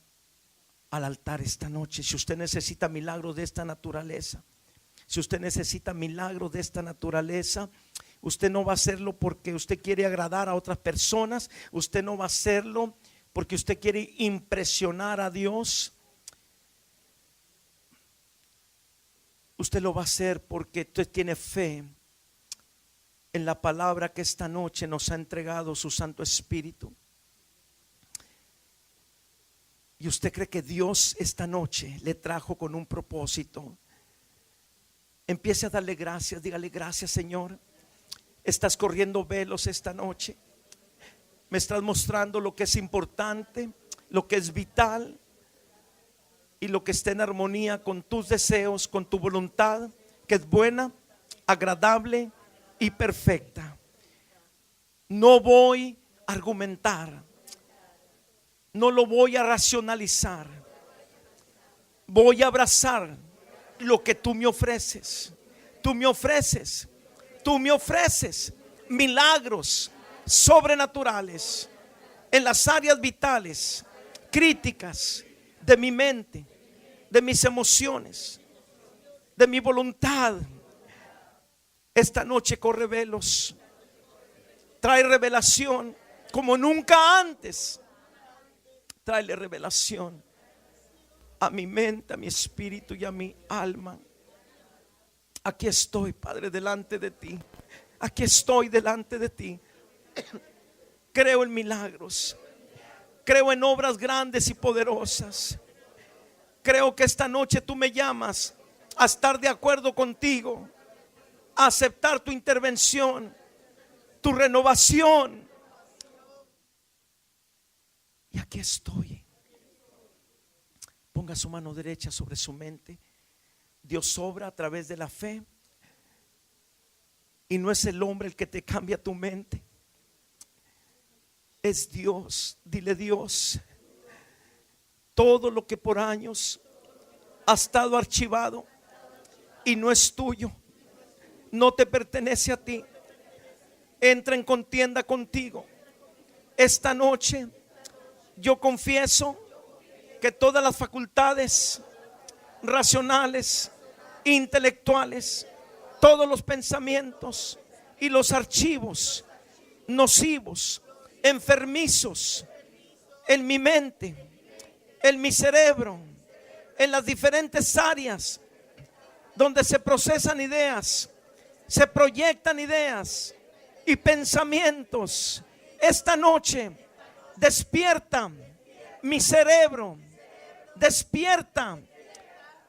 al altar esta noche. Si usted necesita milagros de esta naturaleza, si usted necesita milagros de esta naturaleza, usted no va a hacerlo porque usted quiere agradar a otras personas. Usted no va a hacerlo porque usted quiere impresionar a Dios. Usted lo va a hacer porque usted tiene fe en la palabra que esta noche nos ha entregado su Santo Espíritu. Y usted cree que Dios esta noche le trajo con un propósito. Empiece a darle gracias, dígale: gracias, Señor. Estás corriendo velos esta noche. Me estás mostrando lo que es importante, lo que es vital y lo que está en armonía con tus deseos, con tu voluntad, que es buena, agradable y perfecta. No voy a argumentar, no lo voy a racionalizar. Voy a abrazar lo que tú me ofreces. Tú me ofreces milagros sobrenaturales en las áreas vitales, críticas de mi mente, de mis emociones, de mi voluntad. Esta noche corre velos, trae revelación como nunca antes. Tráele revelación a mi mente, a mi espíritu y a mi alma. Aquí estoy, Padre, delante de ti. Aquí estoy delante de ti. Creo en milagros, creo en obras grandes y poderosas. Creo que esta noche tú me llamas a estar de acuerdo contigo, a aceptar tu intervención, tu renovación. Y aquí estoy. Ponga su mano derecha sobre su mente. Dios obra a través de la fe. Y no es el hombre el que te cambia tu mente, es Dios. Dile: Dios, todo lo que por años ha estado archivado y no es tuyo, no te pertenece a ti, entra en contienda contigo. Esta noche yo confieso que todas las facultades racionales, intelectuales, todos los pensamientos y los archivos nocivos, enfermizos en mi mente, en mi cerebro, en las diferentes áreas donde se procesan ideas, se proyectan ideas y pensamientos. Esta noche despierta mi cerebro, despierta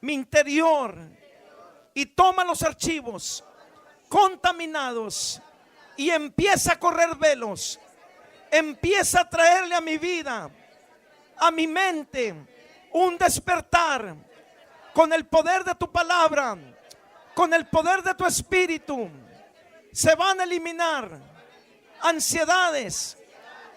mi interior y toma los archivos contaminados y empieza a correr velos. Empieza a traerle a mi vida, a mi mente, un despertar con el poder de tu palabra, con el poder de tu espíritu. Se van a eliminar ansiedades,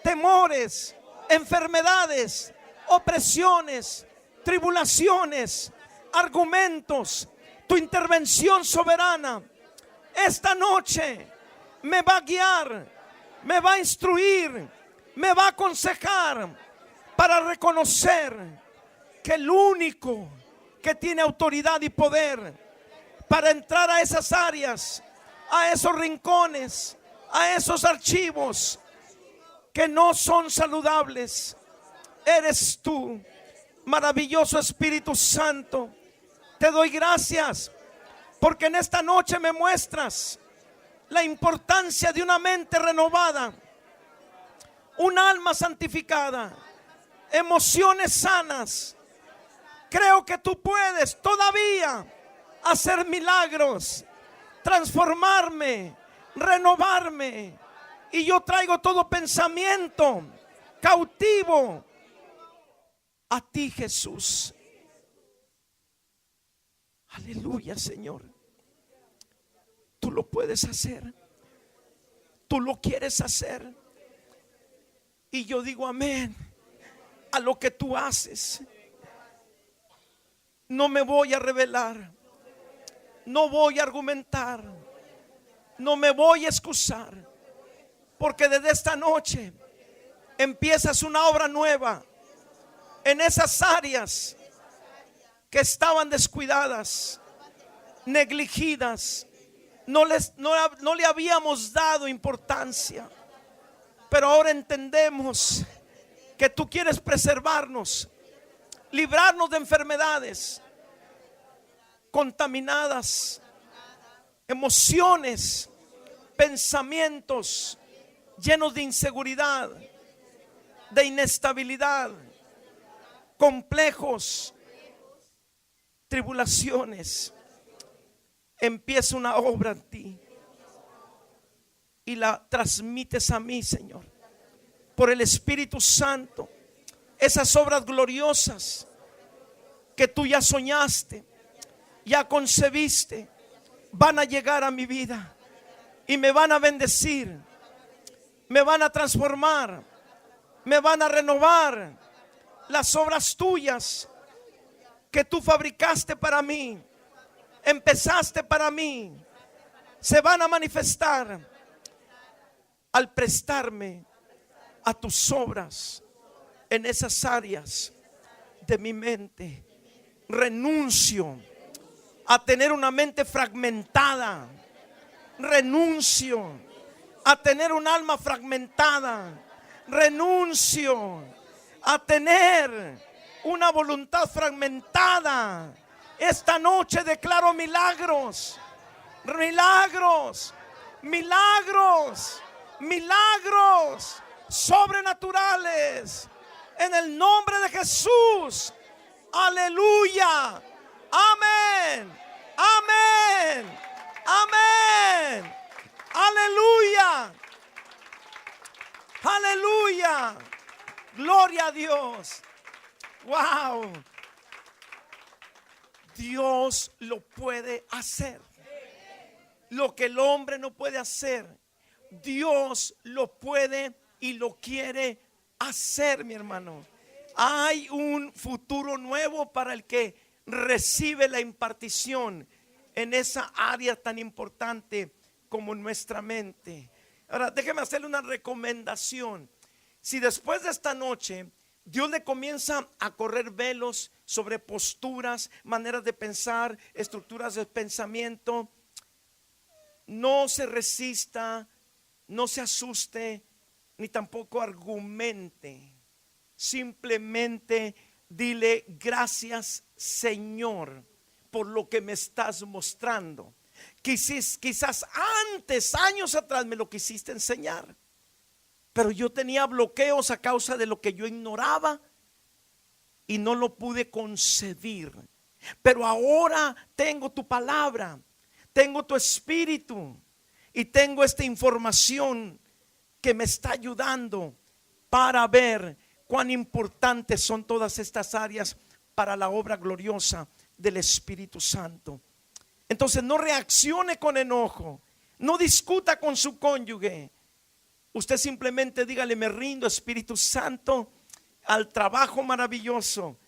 temores, enfermedades, opresiones, tribulaciones, argumentos. Tu intervención soberana esta noche me va a guiar, me va a instruir, me va a aconsejar para reconocer que el único que tiene autoridad y poder para entrar a esas áreas, a esos rincones, a esos archivos que no son saludables, eres tú. Maravilloso Espíritu Santo, Te doy gracias porque en esta noche me muestras la importancia de una mente renovada, un alma santificada, emociones sanas. Creo que tú puedes todavía hacer milagros, transformarme, renovarme. Y yo traigo todo pensamiento cautivo a ti, Jesús. Aleluya, Señor. Tú lo puedes hacer. Tú lo quieres hacer. Y yo digo amén a lo que tú haces. No me voy a rebelar. No voy a argumentar. No me voy a excusar. Porque desde esta noche empiezas una obra nueva en esas áreas que estaban descuidadas, negligidas. No le habíamos dado importancia. Pero ahora entendemos que tú quieres preservarnos, librarnos de enfermedades contaminadas, emociones, pensamientos llenos de inseguridad, de inestabilidad, complejos, tribulaciones. Empieza una obra en ti y la transmites a mí, Señor, por el Espíritu Santo. Esas obras gloriosas que tú ya soñaste, ya concebiste, van a llegar a mi vida y me van a bendecir, me van a transformar, me van a renovar. Las obras tuyas que tú fabricaste para mí, empezaste para mí, se van a manifestar al prestarme a tus obras en esas áreas de mi mente. Renuncio a tener una mente fragmentada. Renuncio a tener un alma fragmentada. Renuncio a tener una voluntad fragmentada. Esta noche declaro milagros, milagros, milagros, milagros sobrenaturales en el nombre de Jesús. Aleluya. Amén. Amén. Amén. Aleluya. Aleluya. Gloria a Dios. Wow. Dios lo puede hacer. Lo que el hombre no puede hacer, Dios lo puede y lo quiere hacer, mi hermano. Hay un futuro nuevo para el que recibe la impartición en esa área tan importante como nuestra mente. Ahora, déjeme hacerle una recomendación. Si después de esta noche Dios le comienza a correr velos sobre posturas, maneras de pensar, estructuras de pensamiento, no se resista, no se asuste, ni tampoco argumente. Simplemente dile: gracias, Señor, por lo que me estás mostrando. Quizás antes, años atrás, me lo quisiste enseñar, pero yo tenía bloqueos a causa de lo que yo ignoraba y no lo pude concebir. Pero ahora tengo tu palabra, tengo tu espíritu y tengo esta información que me está ayudando para ver cuán importantes son todas estas áreas para la obra gloriosa del Espíritu Santo. Entonces no reaccione con enojo, no discuta con su cónyuge. Usted simplemente dígale: me rindo, Espíritu Santo, al trabajo maravilloso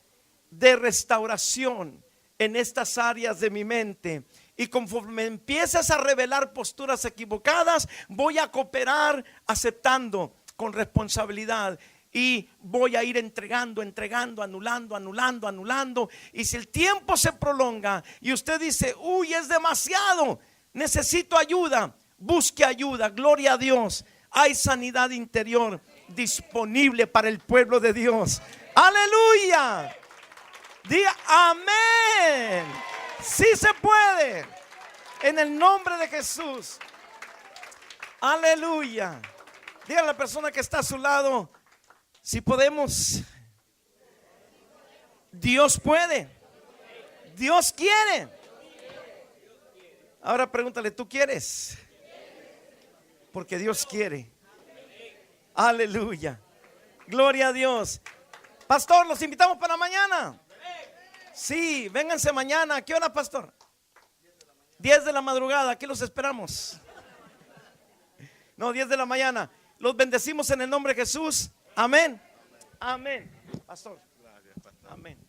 de restauración en estas áreas de mi mente. Y conforme empieces a revelar posturas equivocadas, voy a cooperar aceptando con responsabilidad. Y voy a ir entregando, anulando. Y si el tiempo se prolonga y usted dice: uy, es demasiado, necesito ayuda, busque ayuda. Gloria a Dios. Hay sanidad interior disponible para el pueblo de Dios. Aleluya. Diga amén. Sí se puede. En el nombre de Jesús. Aleluya. Diga a la persona que está a su lado, si podemos. Dios puede. Dios quiere. Ahora pregúntale, ¿tú quieres? Porque Dios quiere. Aleluya. Gloria a Dios. Pastor, los invitamos para mañana. Sí, vénganse mañana. ¿A qué hora, pastor? 10 de la madrugada. Aquí los esperamos. No, 10 de la mañana. Los bendecimos en el nombre de Jesús. Amén. Amén. Pastor. Amén.